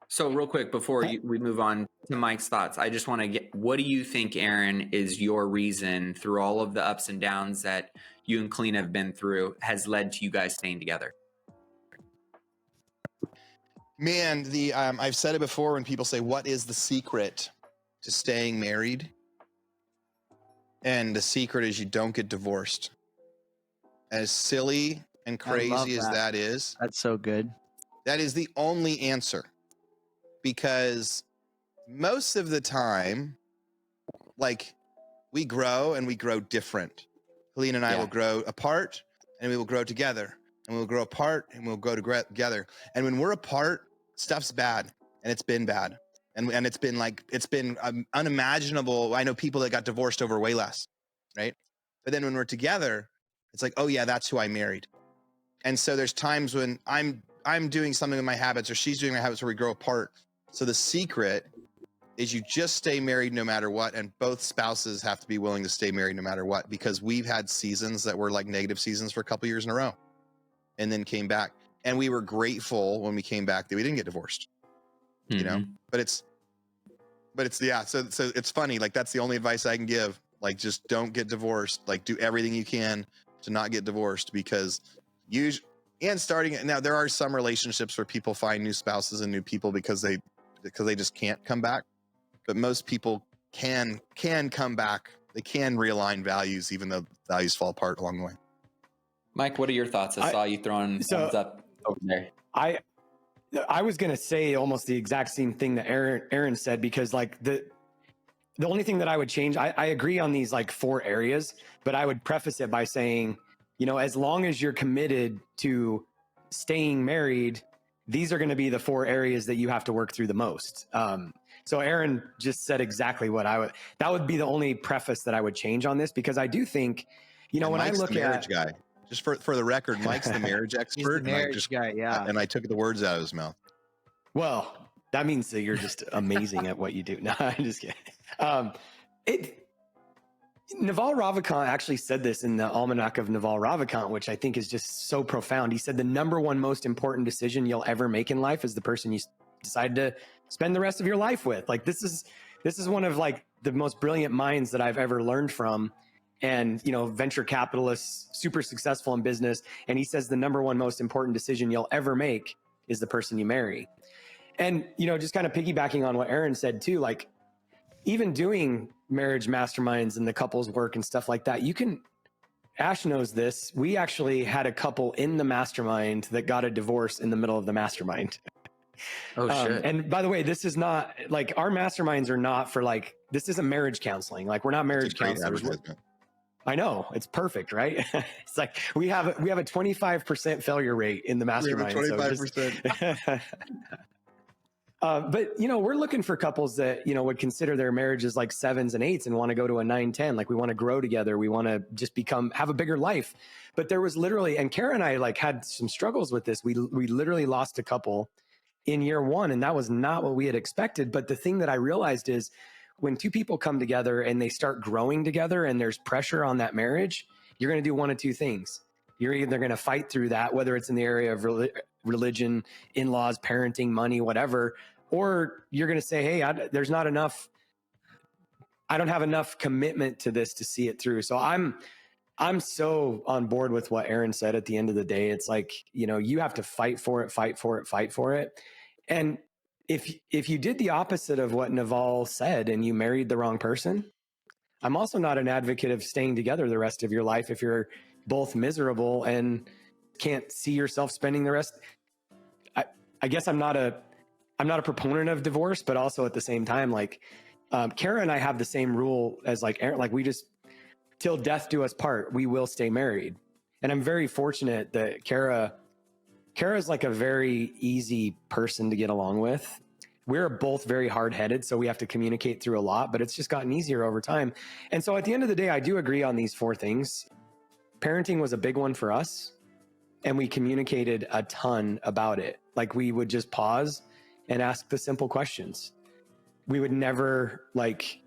So real quick, before we move on to Mike's thoughts, I just want to get, what do you think, Aaron, is your reason through all of the ups and downs that you and Colleen have been through has led to you guys staying together? Man, I've said it before when people say, what is the secret to staying married? And the secret is you don't get divorced. As silly and crazy as that is, that's so good. That is the only answer. Because most of the time, like, we grow and we grow different. Colleen and I will grow apart and we will grow together. And we'll grow apart and we'll grow together. And when we're apart, stuff's bad, and it's been bad. And it's been unimaginable. I know people that got divorced over way less, right? But then when we're together, it's like, oh yeah, that's who I married. And so there's times when I'm doing something with my habits or she's doing my habits where we grow apart. So the secret is you just stay married no matter what, and both spouses have to be willing to stay married no matter what, because we've had seasons that were like negative seasons for a couple years in a row. And then came back, and we were grateful when we came back that we didn't get divorced, you know. But it's yeah. So it's funny. Like, that's the only advice I can give. Like, just don't get divorced. Like, do everything you can to not get divorced, because now there are some relationships where people find new spouses and new people because they just can't come back. But most people can come back. They can realign values, even though values fall apart along the way. Mike, what are your thoughts? I saw you throwing thumbs up over there. I was going to say almost the exact same thing that Aaron said, because like the only thing that I would change, I agree on these like 4 areas, but I would preface it by saying, you know, as long as you're committed to staying married, these are going to be the 4 areas that you have to work through the most. So Aaron just said exactly what that would be the only preface that I would change on this, because I do think, you know, when Mike's I look the marriage guy. Just for the record, Mike's the marriage expert. He's the marriage guy, yeah. And I took the words out of his mouth. Well, that means that you're just amazing at what you do. No, I'm just kidding. Naval Ravikant actually said this in the Almanac of Naval Ravikant, which I think is just so profound. He said the number one most important decision you'll ever make in life is the person you decide to spend the rest of your life with. Like, this is one of like the most brilliant minds that I've ever learned from. And, you know, venture capitalists, super successful in business. And he says the number one most important decision you'll ever make is the person you marry. And, you know, just kind of piggybacking on what Aaron said too, like, even doing marriage masterminds and the couples work and stuff like that, Ash knows this. We actually had a couple in the mastermind that got a divorce in the middle of the mastermind. Oh, shit. And by the way, this is not like, our masterminds are not for like, this isn't marriage counseling. Like, we're not marriage counselors. I know, it's perfect, right? It's like we have a 25% failure rate in the mastermind. We have a 25%. But you know, we're looking for couples that, you know, would consider their marriages like 7s and 8s and want to go to a 9, 10. Like, we want to grow together. We want to just have a bigger life. But there was literally, and Kara and I like had some struggles with this. We literally lost a couple in year 1, and that was not what we had expected. But the thing that I realized is, when 2 people come together and they start growing together and there's pressure on that marriage, you're going to do one of 2 things. You're either going to fight through that, whether it's in the area of religion, in-laws, parenting, money, whatever, or you're going to say, hey, there's not enough. I don't have enough commitment to this to see it through. So I'm so on board with what Aaron said. At the end of the day, it's like, you know, you have to fight for it. And if you did the opposite of what Naval said and you married the wrong person, I'm also not an advocate of staying together the rest of your life if you're both miserable and can't see yourself spending the rest. I guess I'm not a proponent of divorce, but also at the same time, like Kara and I have the same rule as like Aaron, like we just till death do us part, we will stay married. And I'm very fortunate that Kara's like a very easy person to get along with. We're both very hard-headed, so we have to communicate through a lot, but it's just gotten easier over time. And so at the end of the day, I do agree on these 4 things. Parenting was a big one for us, and we communicated a ton about it. Like we would just pause and ask the simple questions. We would never like,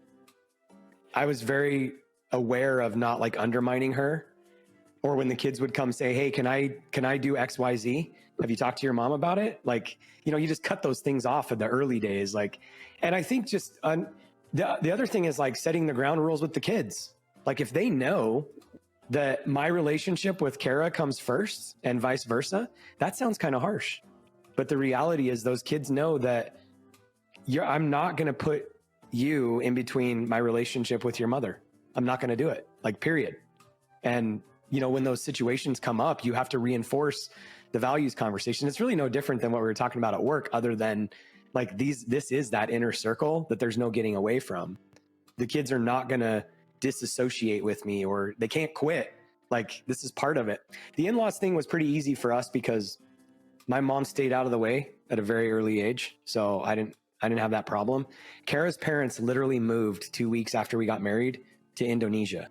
I was very aware of not like undermining her, or when the kids would come say, hey, can I do X, Y, Z? Have you talked to your mom about it? Like, you know, you just cut those things off in the early days. Like, and I think just the other thing is like setting the ground rules with the kids. Like if they know that my relationship with Kara comes first and vice versa, that sounds kind of harsh. But the reality is those kids know that I'm not going to put you in between my relationship with your mother. I'm not going to do it, like period. And, you know, when those situations come up, you have to reinforce the values conversation. It's really no different than what we were talking about at work, other than like this is that inner circle that there's no getting away from. The kids are not going to disassociate with me, or they can't quit. Like this is part of it. The in-laws thing was pretty easy for us because my mom stayed out of the way at a very early age. So I didn't have that problem. Kara's parents literally moved 2 weeks after we got married to Indonesia.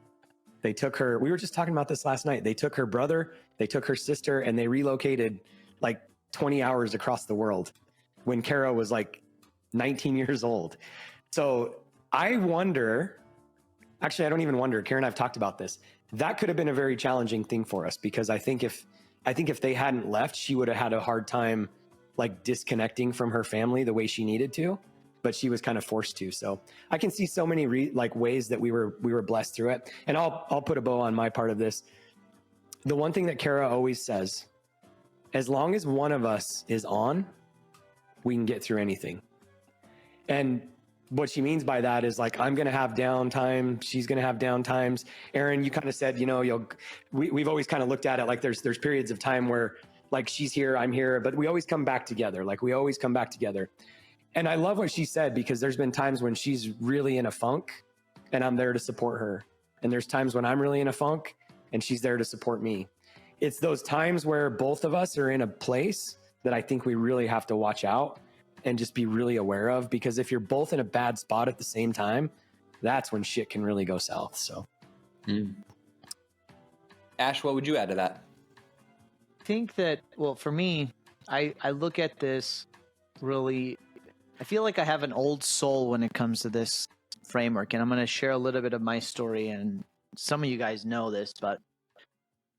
They took her, we were just talking about this last night. They took her brother, they took her sister, and they relocated like 20 hours across the world when Kara was like 19 years old. So I wonder, actually, I don't even wonder, Karen and I've talked about this. That could have been a very challenging thing for us, because I think if they hadn't left, she would have had a hard time like disconnecting from her family the way she needed to, but she was kind of forced to. So I can see so many ways that we were blessed through it. And I'll put a bow on my part of this. The one thing that Kara always says, as long as one of us is on, we can get through anything. And what she means by that is like, I'm going to have downtime. She's going to have downtimes. Aaron, you kind of said, you know, we've always kind of looked at it like there's periods of time where like she's here, I'm here, but we always come back together. Like we always come back together. And I love what she said, because there's been times when she's really in a funk and I'm there to support her. And there's times when I'm really in a funk and she's there to support me. It's those times where both of us are in a place that I think we really have to watch out and just be really aware of, because if you're both in a bad spot at the same time, that's when shit can really go south. So. Ash, what would you add to that? I think that, well, for me, I look at this really, I feel like I have an old soul when it comes to this framework, and I'm going to share a little bit of my story, and some of you guys know this, but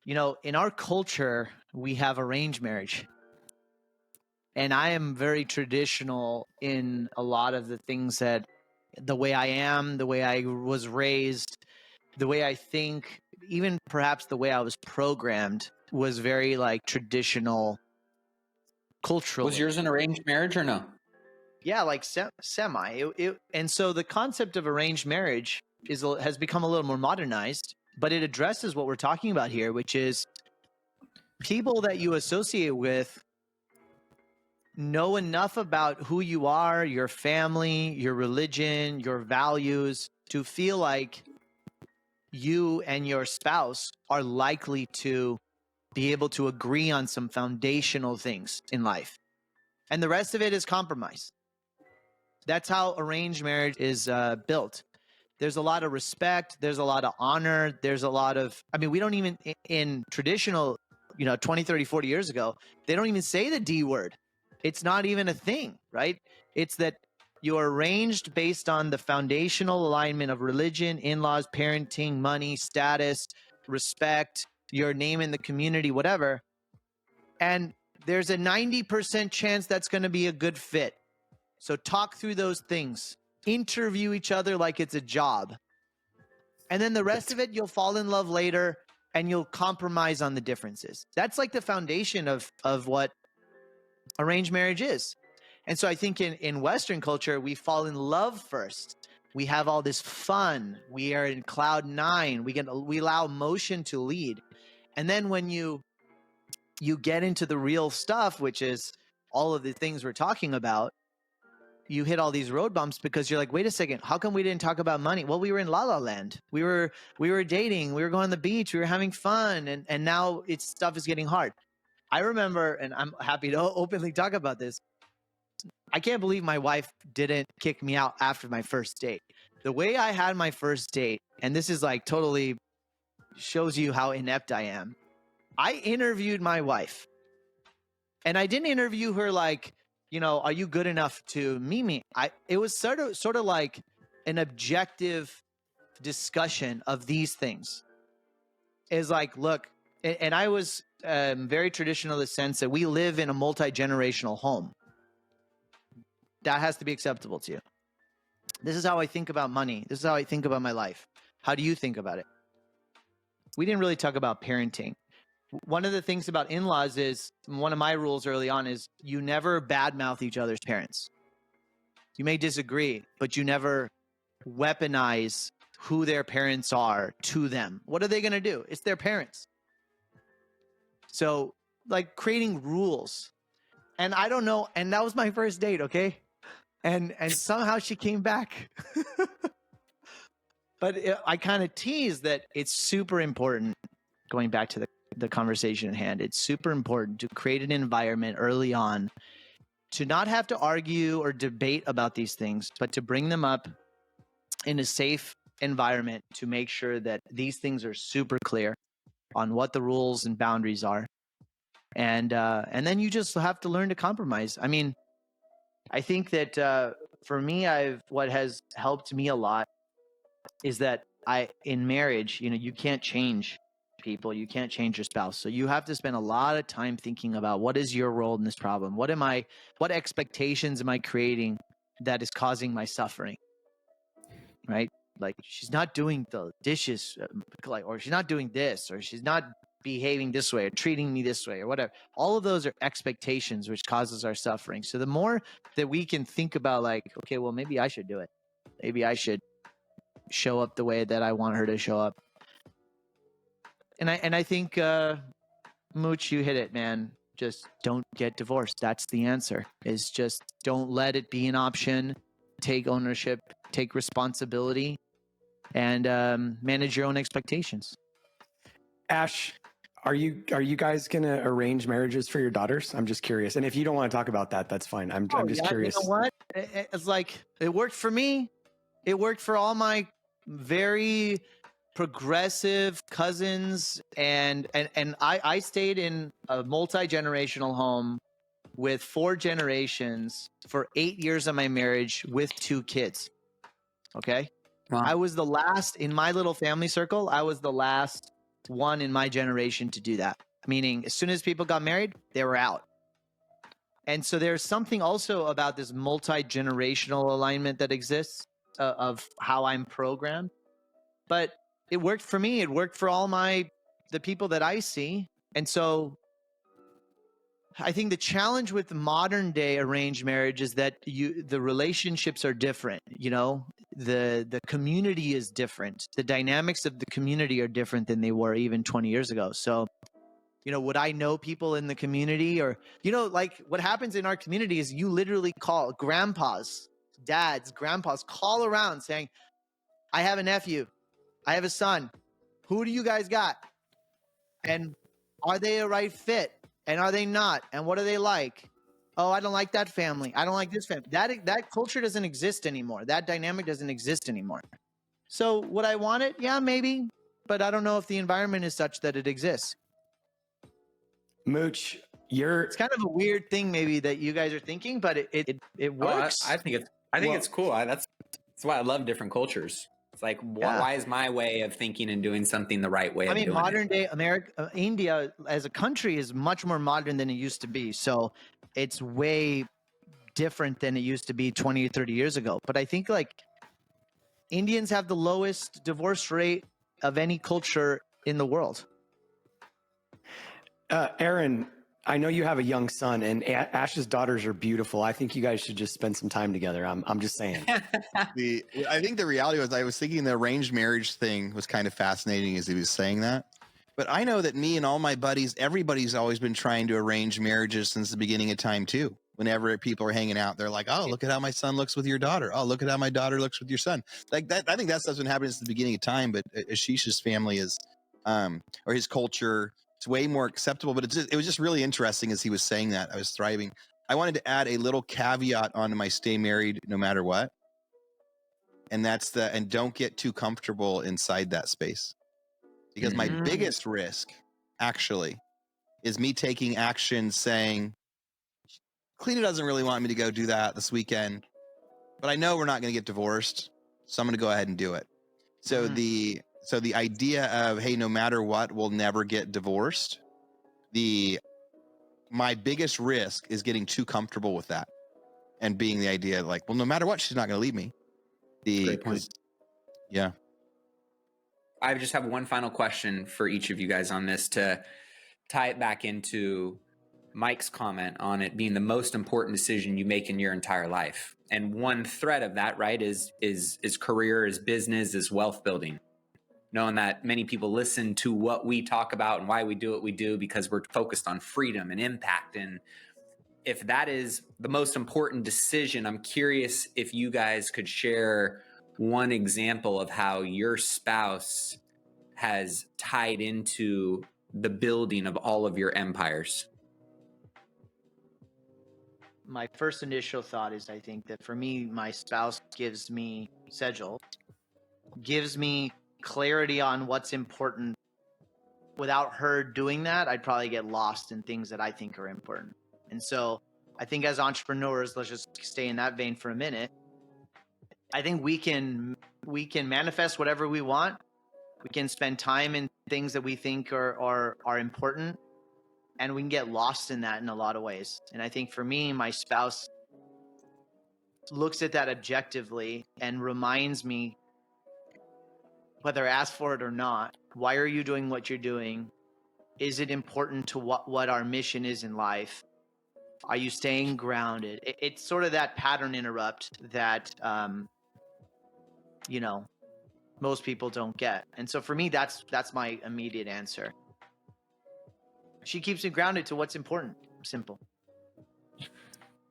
you know, in our culture, we have arranged marriage. And I am very traditional in a lot of the things that, the way I am, the way I was raised, the way I think, even perhaps the way I was programmed was very like traditional cultural. Was yours an arranged marriage or no? Yeah, like semi. And so the concept of arranged marriage has become a little more modernized, but it addresses what we're talking about here, which is people that you associate with know enough about who you are, your family, your religion, your values, to feel like you and your spouse are likely to be able to agree on some foundational things in life. And the rest of it is compromise. That's how arranged marriage is built. There's a lot of respect. There's a lot of honor. There's a lot of, I mean, we don't even, in traditional, 20, 30, 40 years ago, they don't even say the D word. It's not even a thing, right? It's that you're arranged based on the foundational alignment of religion, in-laws, parenting, money, status, respect, your name in the community, whatever. And there's a 90% chance that's going to be a good fit. So talk through those things. Interview each other like it's a job. And then the rest of it, you'll fall in love later and you'll compromise on the differences. That's like the foundation of what arranged marriage is. And so I think in Western culture, we fall in love first. We have all this fun. We are in cloud nine. We allow emotion to lead. And then when you get into the real stuff, which is all of the things we're talking about, you hit all these road bumps because you're like, wait a second, how come we didn't talk about money? Well, we were in La La Land. We were dating. We were going to the beach. We were having fun. And now stuff is getting hard. I remember, and I'm happy to openly talk about this, I can't believe my wife didn't kick me out after my first date. The way I had my first date, and this is like totally shows you how inept I am. I interviewed my wife, and I didn't interview her like, are you good enough to meet me? It was sort of like an objective discussion of these things. Is like, look, and I was very traditional in the sense that we live in a multi-generational home. That has to be acceptable to you. This is how I think about money. This is how I think about my life. How do you think about it? We didn't really talk about parenting. One of the things about in-laws is, one of my rules early on is you never badmouth each other's parents. You may disagree, but you never weaponize who their parents are to them. What are they going to do? It's their parents. So like creating rules. And I don't know. And that was my first date. Okay. And somehow she came back. But I kind of teased that it's super important, going back to the conversation at hand, it's super important to create an environment early on to not have to argue or debate about these things, but to bring them up in a safe environment to make sure that these things are super clear on what the rules and boundaries are. And then you just have to learn to compromise. I mean, I think that for me, what has helped me a lot is that in marriage, you can't change people. You can't change your spouse. So you have to spend a lot of time thinking about what is your role in this problem? What expectations am I creating that is causing my suffering? Right? Like, she's not doing the dishes, or she's not doing this, or she's not behaving this way, or treating me this way, or whatever. All of those are expectations, which causes our suffering. So the more that we can think about, like, okay, well, maybe I should do it. Maybe I should show up the way that I want her to show up. And I think, Mooch, you hit it, man. Just don't get divorced. That's the answer. Is just don't let it be an option. Take ownership, take responsibility, and manage your own expectations. Ash, are you guys gonna arrange marriages for your daughters? I'm just curious. And if you don't want to talk about that, that's fine. I'm just curious. You know what? It's like, it worked for me. It worked for all my very progressive cousins, and I stayed in a multi-generational home with 4 generations for 8 years of my marriage with 2 kids. Okay. Wow. I was the last in my little family circle. I was the last one in my generation to do that. Meaning, as soon as people got married, they were out. And so there's something also about this multi-generational alignment that exists of how I'm programmed. But it worked for me. It worked for all the people that I see. And so I think the challenge with modern day arranged marriage is that the relationships are different. The community is different. The dynamics of the community are different than they were even 20 years ago. So, would I know people in the community, or, like what happens in our community is you literally call grandpas, dads, grandpas call around saying, I have a nephew, I have a son. Who do you guys got? And are they a right fit? And are they not? And what are they like? Oh, I don't like that family. I don't like this family. That culture doesn't exist anymore. That dynamic doesn't exist anymore. So would I want it? Yeah, maybe. But I don't know if the environment is such that it exists. Mooch, it's kind of a weird thing maybe that you guys are thinking, but it works. I think it's cool. That's why I love different cultures. It's like, why is my way of thinking and doing something the right way? Modern day America, India as a country is much more modern than it used to be. So it's way different than it used to be 20 or 30 years ago. But I think like Indians have the lowest divorce rate of any culture in the world. Aaron, I know you have a young son, and Ash's daughters are beautiful. I think you guys should just spend some time together. I'm just saying. I think the reality was I was thinking the arranged marriage thing was kind of fascinating as he was saying that. But I know that me and all my buddies, everybody's always been trying to arrange marriages since the beginning of time too. Whenever people are hanging out, they're like, "Oh, look at how my son looks with your daughter. Oh, look at how my daughter looks with your son." Like that. I think that stuff's been happening since the beginning of time. But Ashish's family is, or his culture, it's way more acceptable. But it was just really interesting as he was saying that. I was thriving. I wanted to add a little caveat onto my stay married no matter what. And that's and don't get too comfortable inside that space. Because my biggest risk actually is me taking action saying, Cleta doesn't really want me to go do that this weekend, but I know we're not going to get divorced, so I'm going to go ahead and do it. So the idea of, hey, no matter what, we'll never get divorced. My biggest risk is getting too comfortable with that and being the idea like, well, no matter what, she's not going to leave me. Great point. Yeah. I just have one final question for each of you guys on this to tie it back into Mike's comment on it being the most important decision you make in your entire life. And one thread of that, right, is career, is business, is wealth building. Knowing that many people listen to what we talk about and why we do what we do because we're focused on freedom and impact. And if that is the most important decision, I'm curious if you guys could share one example of how your spouse has tied into the building of all of your empires. My first initial thought is I think that for me, my spouse gives me clarity on what's important. Without her doing that, I'd probably get lost in things that I think are important. And so I think as entrepreneurs, let's just stay in that vein for a minute. I think we can manifest whatever we want. We can spend time in things that we think are important. And we can get lost in that in a lot of ways. And I think for me, my spouse looks at that objectively and reminds me, whether I ask for it or not, why are you doing what you're doing? Is it important to what our mission is in life? Are you staying grounded? It's sort of that pattern interrupt that, most people don't get. And so for me, that's my immediate answer. She keeps me grounded to what's important. Simple.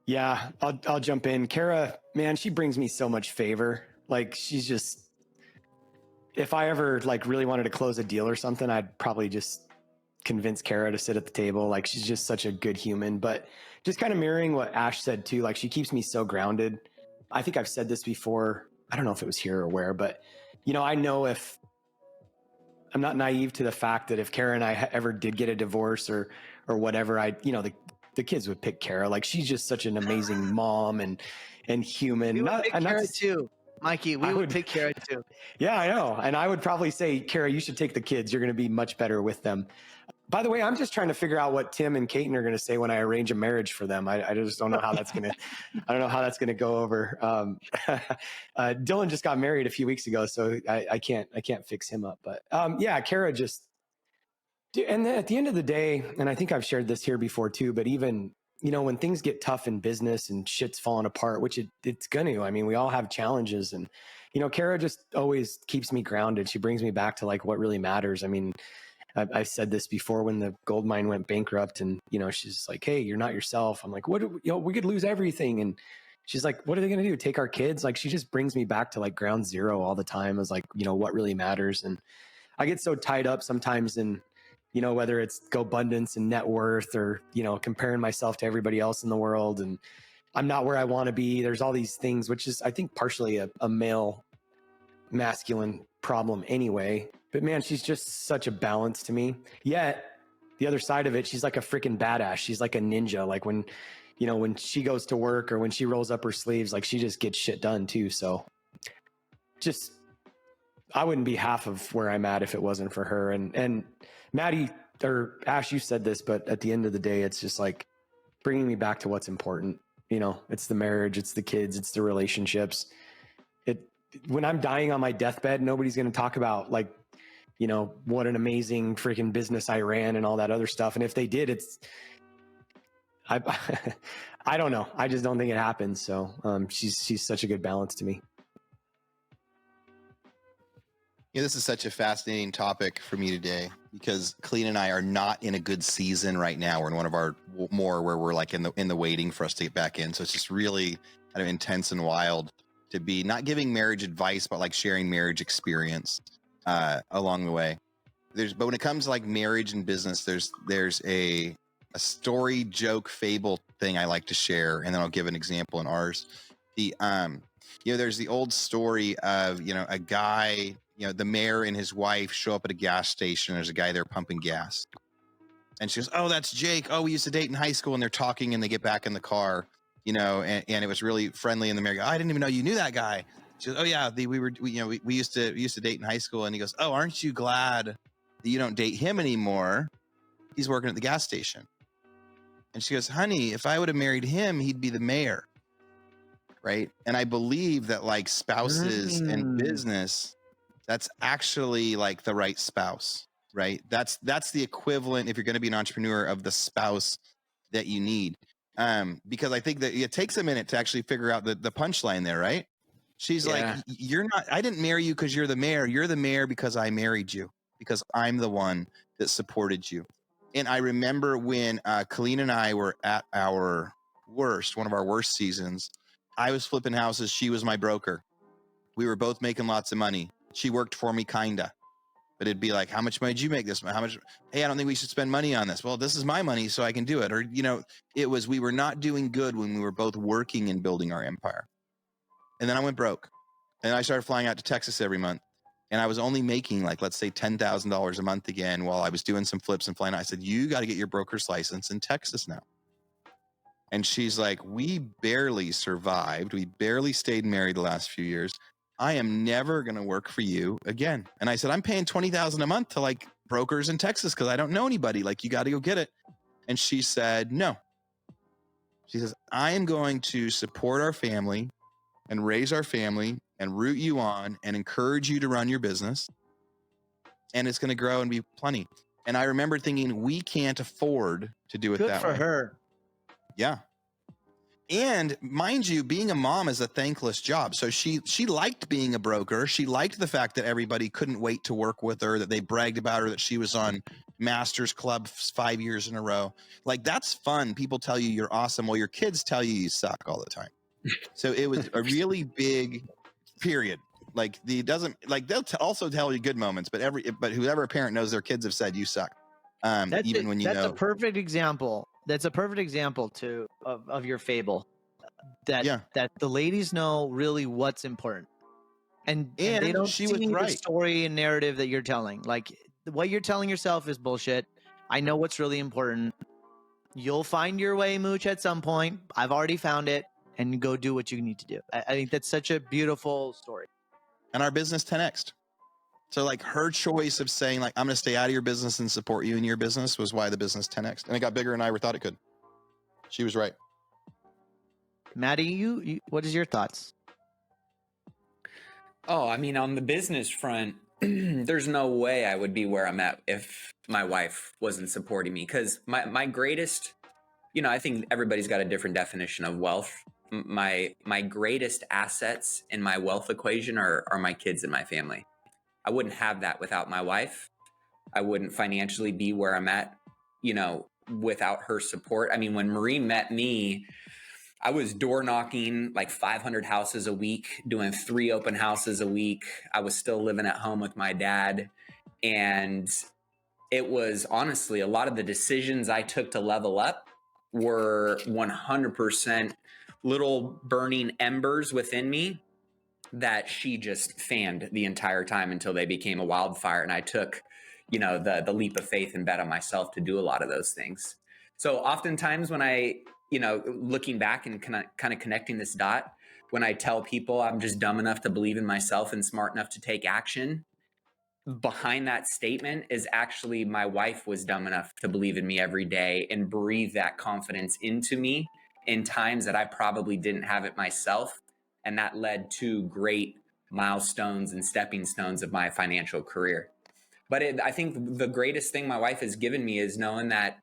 Yeah, I'll jump in. Kara, man, she brings me so much favor. Like she's just, if I ever like really wanted to close a deal or something, I'd probably just convince Kara to sit at the table. Like she's just such a good human. But just kind of mirroring what Ash said too, like she keeps me so grounded. I think I've said this before. I don't know if it was here or where, but I know if I'm not naive to the fact that if Kara and I ever did get a divorce or whatever, the kids would pick Kara. Like she's just such an amazing mom and human. We would pick Kara too, Mikey. We would pick Kara too. Yeah, I know. And I would probably say, Kara, you should take the kids. You're going to be much better with them. By the way, I'm just trying to figure out what Tim and Kaiten are going to say when I arrange a marriage for them. I just don't know how that's going to, I don't know how that's going to go over. Dylan just got married a few weeks ago, so I can't fix him up. But yeah, Kara just, and at the end of the day, and I think I've shared this here before too, but even, when things get tough in business and shit's falling apart, which it's going to, I mean, we all have challenges and, Kara just always keeps me grounded. She brings me back to like what really matters. I mean, I've said this before when the gold mine went bankrupt and, she's like, hey, you're not yourself. I'm like, we could lose everything. And she's like, what are they going to do? Take our kids? Like, she just brings me back to like ground zero all the time as like, what really matters. And I get so tied up sometimes in, whether it's GoBundance and net worth or, comparing myself to everybody else in the world. And I'm not where I want to be. There's all these things, which is, I think, partially a male masculine problem anyway. But man, she's just such a balance to me. Yet the other side of it, she's like a freaking badass. She's like a ninja. Like when she goes to work or when she rolls up her sleeves, like she just gets shit done too. So just, I wouldn't be half of where I'm at if it wasn't for her. And Maddie or Ash, you said this, but at the end of the day, it's just like bringing me back to what's important. It's the marriage, it's the kids, it's the relationships. When I'm dying on my deathbed, nobody's going to talk about like, what an amazing freaking business I ran and all that other stuff. And if they did, I I don't know. I just don't think it happens. So she's such a good balance to me. Yeah, this is such a fascinating topic for me today because Colleen and I are not in a good season right now. We're in one of our more where we're like in the waiting for us to get back in. So it's just really kind of intense and wild to be not giving marriage advice, but like sharing marriage experience along the way. But when it comes to like marriage and business, there's a story, joke, fable thing I like to share, and then I'll give an example in ours. There's the old story of a guy, the mayor and his wife show up at a gas station. There's a guy there pumping gas, and she goes, "Oh, that's Jake. Oh, we used to date in high school." And they're talking, and they get back in the car, and it was really friendly. And the mayor goes, "I didn't even know you knew that guy." She goes, "Oh yeah, we used to date in high school." And he goes, "Oh, aren't you glad that you don't date him anymore? He's working at the gas station." And she goes, "Honey, if I would have married him, he'd be the mayor." Right. And I believe that like spouses in business, that's actually like the right spouse, right? That's the equivalent, if you're going to be an entrepreneur, of the spouse that you need. Because I think that it takes a minute to actually figure out the punchline there, right? She's like, I didn't marry you because you're the mayor. You're the mayor because I married you, because I'm the one that supported you. And I remember when Colleen and I were at our worst, one of our worst seasons, I was flipping houses. She was my broker. We were both making lots of money. She worked for me, kinda. But it'd be like, "How much money did you make this? How much? Hey, I don't think we should spend money on this." "Well, this is my money, so I can do it." Or, we were not doing good when we were both working and building our empire. And then I went broke. And I started flying out to Texas every month. And I was only making like, let's say $10,000 a month again while I was doing some flips and flying out. I said, "You got to get your broker's license in Texas now." And she's like, "We barely survived. We barely stayed married the last few years. I am never going to work for you again." And I said, "I'm paying $20,000 a month to like brokers in Texas because I don't know anybody. Like, you got to go get it." And she said, "No." She says, "I am going to support our family and raise our family and root you on and encourage you to run your business. And it's going to grow and be plenty." And I remember thinking, we can't afford to do it Good that for way. her. Yeah. And mind you, being a mom is a thankless job. So she liked being a broker. She liked the fact that everybody couldn't wait to work with her, that they bragged about her, that she was on Masters Club 5 years in a row. Like, that's fun. People tell you you're awesome. Well, your kids tell you you suck all the time. So it was a really big period. Like, they'll also tell you good moments, but whoever a parent knows their kids have said you suck. That's a perfect example. That's a perfect example of your fable. That the ladies know really what's important, and they don't she see was the right. story and narrative that you're telling. Like, what you're telling yourself is bullshit. I know what's really important. You'll find your way, Mooch, at some point. I've already found it, and go do what you need to do. I think that's such a beautiful story. And our business 10x'd. So like, her choice of saying like, "I'm going to stay out of your business and support you in your business," was why the business 10x'd. And it got bigger than I ever thought it could. She was right. Maddie, you what is your thoughts? Oh, I mean, on the business front, there's no way I would be where I'm at if my wife wasn't supporting me. Because my greatest, I think everybody's got a different definition of wealth. My greatest assets in my wealth equation are my kids and my family. I wouldn't have that without my wife. I wouldn't financially be where I'm at, without her support. I mean, when Marie met me, I was door knocking like 500 houses a week, doing 3 open houses a week. I was still living at home with my dad. And it was honestly, a lot of the decisions I took to level up were 100% little burning embers within me that she just fanned the entire time until they became a wildfire. And I took, the leap of faith and bet on myself to do a lot of those things. So oftentimes when I, looking back and kind of connecting this dot, when I tell people I'm just dumb enough to believe in myself and smart enough to take action, behind that statement is actually my wife was dumb enough to believe in me every day and breathe that confidence into me in times that I probably didn't have it myself. And that led to great milestones and stepping stones of my financial career. But I think the greatest thing my wife has given me is knowing that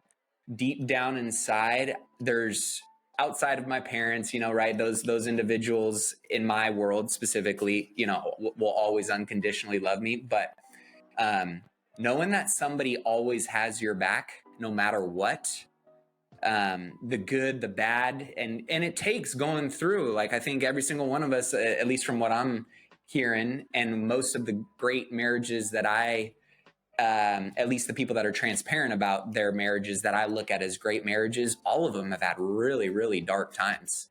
deep down inside, there's outside of my parents, right? Those individuals in my world specifically, will always unconditionally love me. But knowing that somebody always has your back, no matter what, the good, the bad, and it takes going through, like, I think every single one of us, at least from what I'm hearing, and most of the great marriages that at least the people that are transparent about their marriages that I look at as great marriages, all of them have had really, really dark times.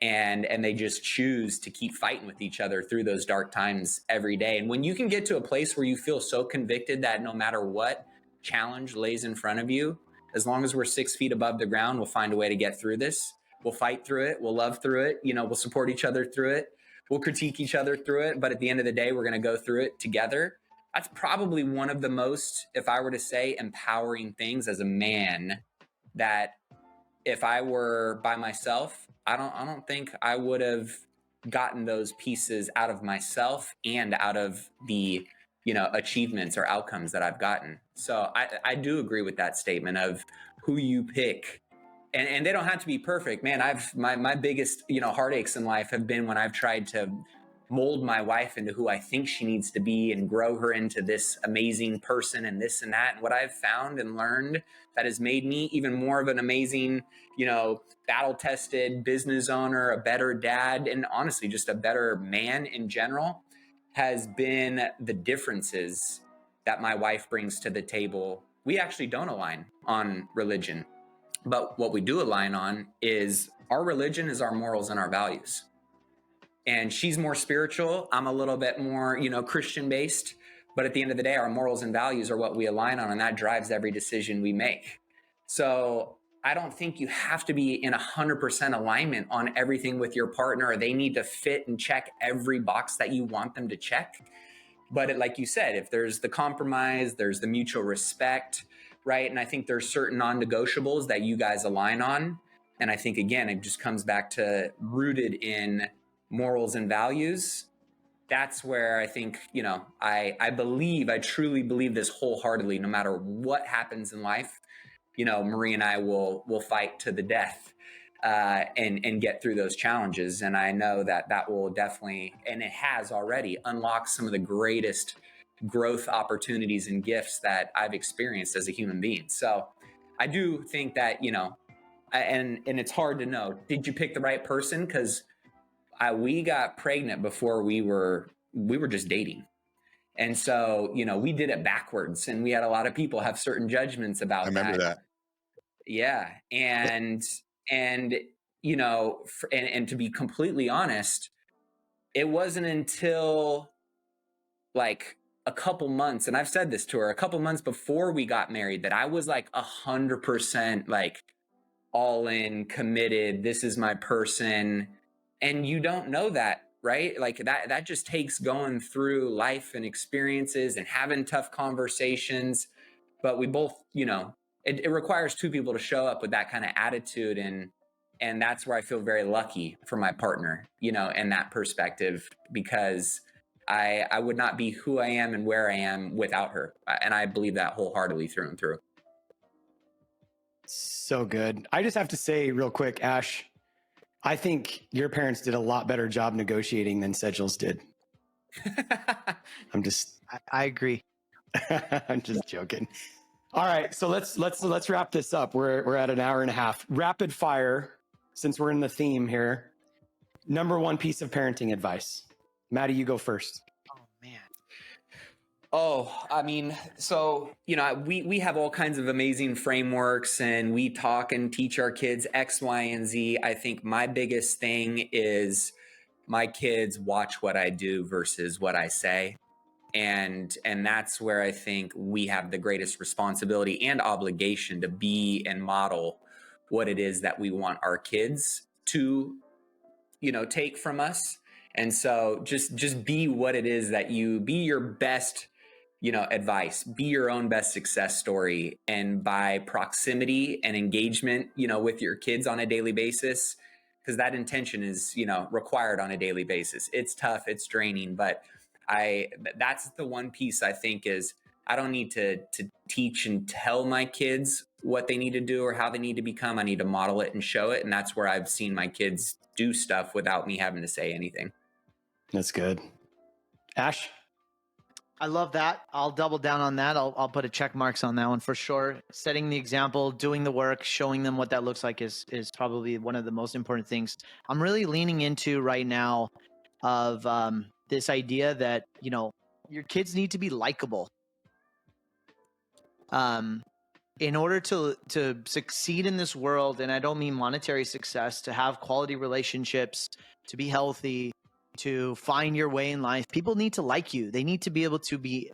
And they just choose to keep fighting with each other through those dark times every day. And when you can get to a place where you feel so convicted that no matter what challenge lays in front of you, as long as we're 6 feet above the ground, we'll find a way to get through this. We'll fight through it. We'll love through it. We'll support each other through it. We'll critique each other through it. But at the end of the day, we're going to go through it together. That's probably one of the most, if I were to say, empowering things as a man, that if I were by myself, I don't think I would have gotten those pieces out of myself and out of the, achievements or outcomes that I've gotten. So I do agree with that statement of who you pick. And they don't have to be perfect, man. My biggest, heartaches in life have been when I've tried to mold my wife into who I think she needs to be and grow her into this amazing person and this and that. And what I've found and learned that has made me even more of an amazing, battle-tested business owner, a better dad, and honestly, just a better man in general, has been the differences that my wife brings to the table. We actually don't align on religion, but what we do align on is our religion is our morals and our values. And she's more spiritual. I'm a little bit more, Christian based. But at the end of the day, our morals and values are what we align on, and that drives every decision we make. So I don't think you have to be in 100% alignment on everything with your partner, or they need to fit and check every box that you want them to check. But like you said, if there's the compromise, there's the mutual respect, right? And I think there's certain non-negotiables that you guys align on. And I think, again, it just comes back to rooted in morals and values. That's where I think, I truly believe this wholeheartedly. No matter what happens in life, Marie and I will fight to the death and get through those challenges. And I know that will definitely, and it has already, unlocked some of the greatest growth opportunities and gifts that I've experienced as a human being. So I do think that, and it's hard to know, did you pick the right person? Because we got pregnant before we were just dating. And so, we did it backwards, and we had a lot of people have certain judgments about that. I remember that. Yeah. And to be completely honest, it wasn't until like a couple months, and I've said this to her, a couple months before we got married, that I was like 100% like all in, committed. This is my person. And you don't know that, right? Like that just takes going through life and experiences and having tough conversations. But we both, it requires two people to show up with that kind of attitude. And that's where I feel very lucky for my partner, in that perspective, because I would not be who I am and where I am without her. And I believe that wholeheartedly through and through. So good. I just have to say real quick, Ash, I think your parents did a lot better job negotiating than Sedgels did. I agree. I'm just joking. All right, so let's wrap this up. We're at an hour and a half. Rapid fire, since we're in the theme here. Number one piece of parenting advice. Maddie, you go first. Oh man. Oh, I mean, so, we have all kinds of amazing frameworks, and we talk and teach our kids X, Y, and Z. I think my biggest thing is my kids watch what I do versus what I say. And that's where I think we have the greatest responsibility and obligation to be and model what it is that we want our kids to, take from us. And so just be what it is that be your best, advice, be your own best success story. And by proximity and engagement, with your kids on a daily basis, because that intention is, required on a daily basis. It's tough, it's draining, but that's the one piece I think is I don't need to teach and tell my kids what they need to do or how they need to become. I need to model it and show it. And that's where I've seen my kids do stuff without me having to say anything. That's good. Ash? I love that. I'll double down on that. I'll put a check marks on that one for sure. Setting the example, doing the work, showing them what that looks like is probably one of the most important things. I'm really leaning into right now of this idea that, you know, your kids need to be likable. In order to succeed in this world, and I don't mean monetary success, to have quality relationships, to be healthy, to find your way in life, people need to like you. They need to be able to be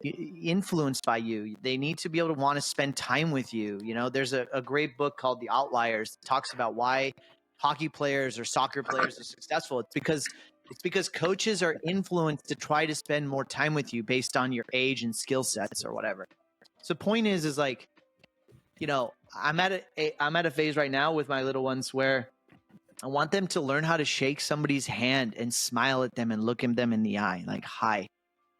influenced by you. They need to be able to want to spend time with you. You know, there's a great book called The Outliers that talks about why hockey players or soccer players are successful. It's because coaches are influenced to try to spend more time with you based on your age and skill sets or whatever. So the point is like, you know, I'm at a phase right now with my little ones where I want them to learn how to shake somebody's hand and smile at them and look at them in the eye. Like, hi,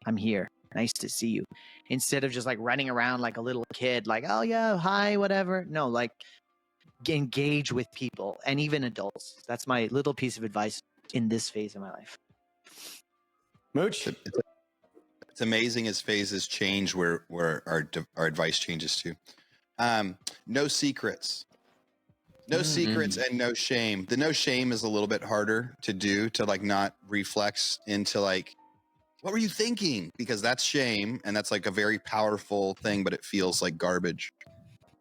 I'm here. Nice to see you. Instead of just like running around like a little kid, like, oh yeah, hi, whatever. No, like engage with people and even adults. That's my little piece of advice in this phase of my life. Mooch? It's amazing as phases change where our advice changes too. No secrets. No secrets and no shame. The no shame is a little bit harder to do, to like not reflex into like, what were you thinking? Because that's shame, and that's like a very powerful thing, but it feels like garbage.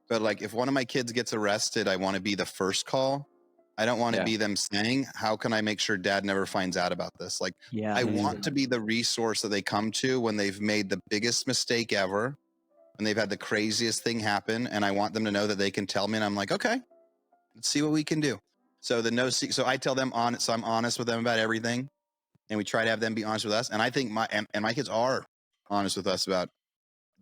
But like if one of my kids gets arrested, I want to be the first call. I don't want to be them saying, how can I make sure dad never finds out about this? Like, I want to be the resource that they come to when they've made the biggest mistake ever, when they've had the craziest thing happen, and I want them to know that they can tell me, and I'm like, okay, let's see what we can do. So so I tell them so I'm honest with them about everything, and we try to have them be honest with us. And I think my kids are honest with us about,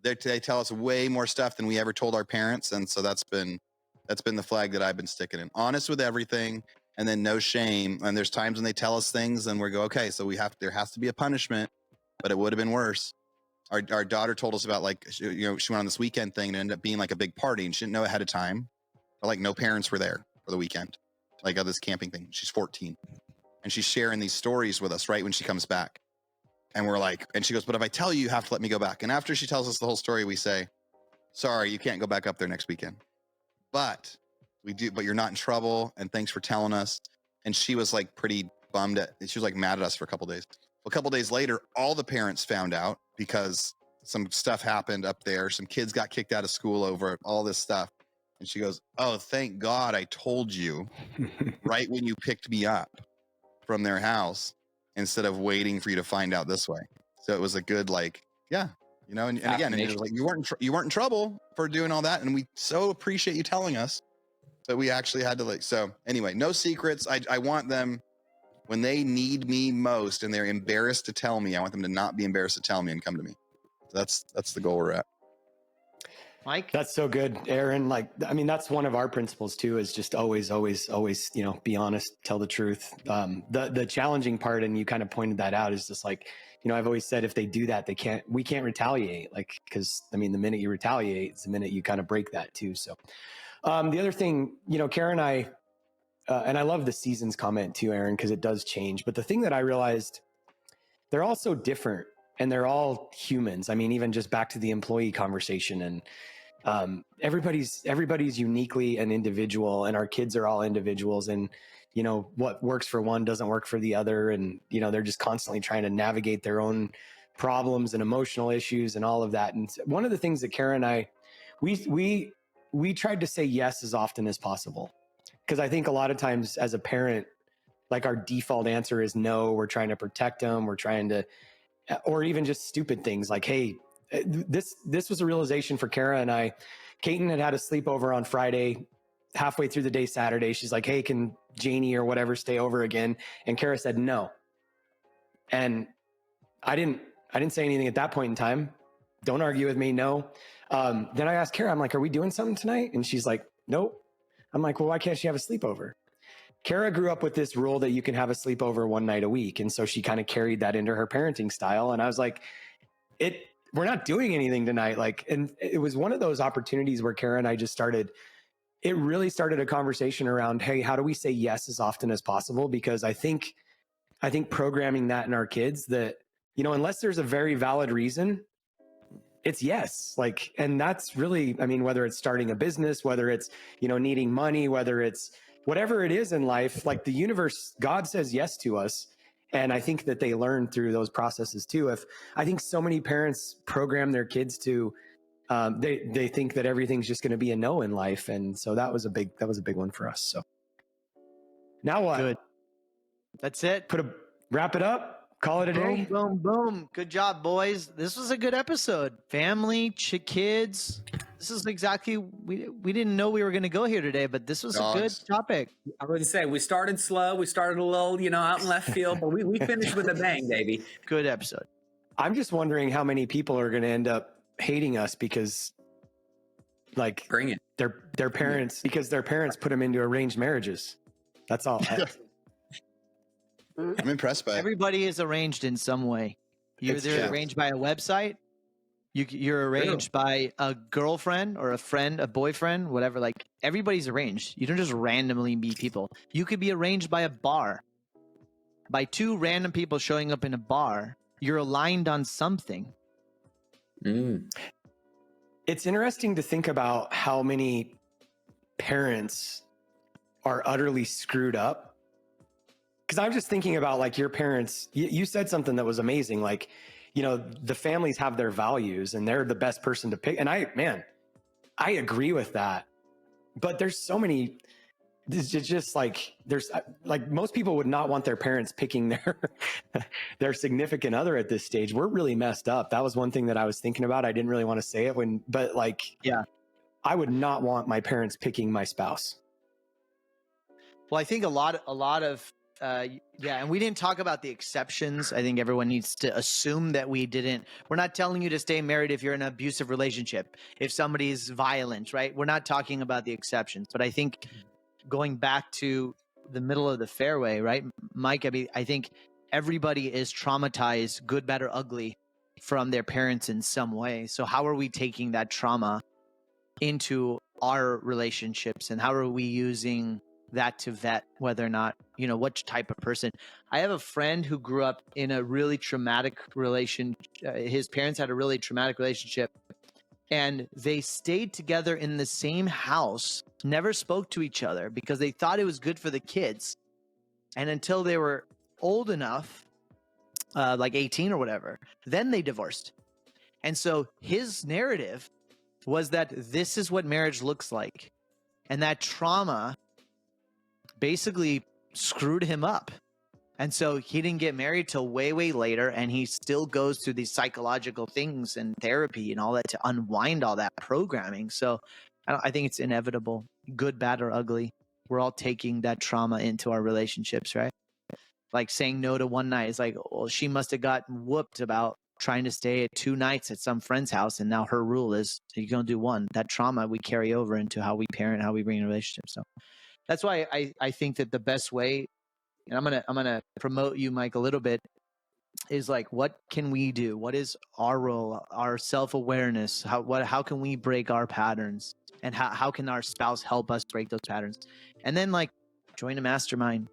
they tell us way more stuff than we ever told our parents. And so that's been the flag that I've been sticking in. Honest with everything, and then no shame. And there's times when they tell us things and we go, okay, so there has to be a punishment, but it would have been worse. Our daughter told us about like, she went on this weekend thing and it ended up being like a big party, and she didn't know ahead of time. But like no parents were there for the weekend, like this camping thing. She's 14 and she's sharing these stories with us right when she comes back. And we're like, and she goes, but if I tell you, you have to let me go back. And after she tells us the whole story, we say, sorry, you can't go back up there next weekend. But you're not in trouble. And thanks for telling us. And she was like pretty bummed she was like mad at us for a couple days. Well, a couple days later, all the parents found out because some stuff happened up there. Some kids got kicked out of school over all this stuff. And she goes, oh, thank God I told you right when you picked me up from their house, instead of waiting for you to find out this way. So it was a good, like, yeah, and again, and it was like, you weren't in trouble for doing all that. And we so appreciate you telling us that we actually had to like, so anyway, no secrets. I want them when they need me most and they're embarrassed to tell me, I want them to not be embarrassed to tell me and come to me. So that's the goal we're at. Mike? That's so good, Aaron. Like, I mean, that's one of our principles too, is just always, be honest, tell the truth. The challenging part, and you kind of pointed that out, is just like, I've always said if they do that, we can't retaliate. Like, cause I mean, the minute you retaliate, it's the minute you kind of break that too. So, the other thing, Karen and I love the seasons comment too, Aaron, cause it does change. But the thing that I realized, they're all so different and they're all humans. I mean, even just back to the employee conversation, and everybody's uniquely an individual, and our kids are all individuals, and what works for one doesn't work for the other, and they're just constantly trying to navigate their own problems and emotional issues and all of that. And one of the things that Karen and I we tried to say yes as often as possible, because I think a lot of times as a parent, like, our default answer is no. We're trying to protect them, we're trying to, or even just stupid things like, hey, this was a realization for Kara and I. Kaiten had a sleepover on Friday. Halfway through the day Saturday, she's like, hey, can Janie or whatever stay over again? And Kara said no. And I didn't say anything at that point in time. Don't argue with me. No. Then I asked Kara, I'm like, are we doing something tonight? And she's like, nope. I'm like, well, why can't she have a sleepover? Kara grew up with this rule that you can have a sleepover one night a week. And so she kind of carried that into her parenting style. And I was like, we're not doing anything tonight. Like, and it was one of those opportunities where Kara and I just it really started a conversation around, hey, how do we say yes as often as possible? Because I think programming that in our kids that, unless there's a very valid reason, it's yes. Like, and that's really, I mean, whether it's starting a business, whether it's, needing money, whether it's whatever it is in life, like the universe, God says yes to us. And I think that they learn through those processes too. I think so many parents program their kids to, they think that everything's just going to be a no in life. And so that was a big one for us. So now what? Good. That's it. Wrap it up. Call it a day. Boom, boom, boom. Good job, boys. This was a good episode. Family, kids. This is exactly, we didn't know we were going to go here today, but this was a good topic. I would say we started slow. We started a little, out in left field, but we finished with a bang, baby. Good episode. I'm just wondering how many people are going to end up hating us because like bring it. Their parents, because their parents put them into arranged marriages. That's all. I'm impressed by it. Everybody is arranged in some way. You're either arranged by a website, you're arranged by a girlfriend or a friend, a boyfriend, whatever. Like everybody's arranged. You don't just randomly meet people. You could be arranged by a bar, by two random people showing up in a bar. You're aligned on something. It's interesting to think about how many parents are utterly screwed up. Because I'm just thinking about like your parents, you said something that was amazing. Like, the families have their values and they're the best person to pick. And I agree with that. But there's so many, it's just like, there's like most people would not want their parents picking their significant other at this stage. We're really messed up. That was one thing that I was thinking about. I didn't really want to say it but like, yeah, I would not want my parents picking my spouse. Well, I think a lot of, and we didn't talk about the exceptions. I think everyone needs to assume that we're not telling you to stay married if you're in an abusive relationship, if somebody's violent, right? We're not talking about the exceptions, but I think going back to the middle of the fairway, right? Mike, I think everybody is traumatized, good, bad, or ugly from their parents in some way. So how are we taking that trauma into our relationships and how are we using that to vet whether or not, what type of person. I have a friend who grew up in a really traumatic relation. His parents had a really traumatic relationship and they stayed together in the same house, never spoke to each other because they thought it was good for the kids. And until they were old enough, like 18 or whatever, then they divorced. And so his narrative was that this is what marriage looks like. And that trauma basically screwed him up. And so he didn't get married till way, way later. And he still goes through these psychological things and therapy and all that to unwind all that programming. So I think it's inevitable, good, bad, or ugly. We're all taking that trauma into our relationships, right? Like saying no to one night is like, well, she must have gotten whooped about trying to stay at 2 nights at some friend's house. And now her rule is you're going to do one. That trauma we carry over into how we parent, how we bring in a relationship. So that's why I think that the best way, and I'm gonna promote you, Mike, a little bit, is like, what can we do? What is our role, our self-awareness? How can we break our patterns? And how can our spouse help us break those patterns? And then like join a mastermind.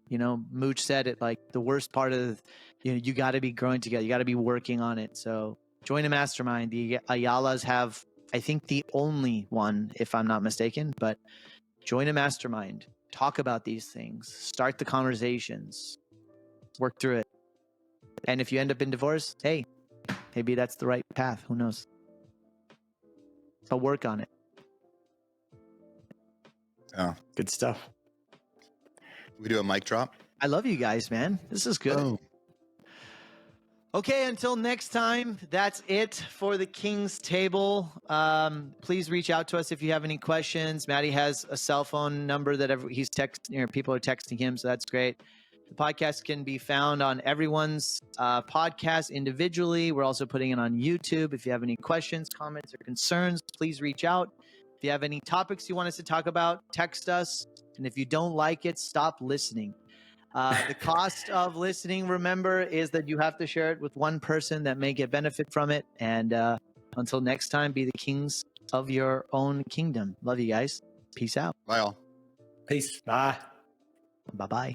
Mooch said it, like the worst part of, you got to be growing together. You got to be working on it. So join a mastermind. The Ayalas have, I think, the only one, if I'm not mistaken, but join a mastermind, talk about these things, start the conversations, work through it. And if you end up in divorce, hey, maybe that's the right path. Who knows? But work on it. Oh, good stuff. We do a mic drop. I love you guys, man. This is good. Oh. Okay, until next time, that's it for the King's Table. Please reach out to us if you have any questions. Maddie has a cell phone number that he's texting, people are texting him, so that's great. The podcast can be found on everyone's podcast individually. We're also putting it on YouTube. If you have any questions, comments, or concerns, please reach out. If you have any topics you want us to talk about, text us. And if you don't like it, stop listening. The cost of listening, remember, is that you have to share it with one person that may get benefit from it. And until next time, be the kings of your own kingdom. Love you guys. Peace out. Bye all. Peace. Bye. Bye-bye.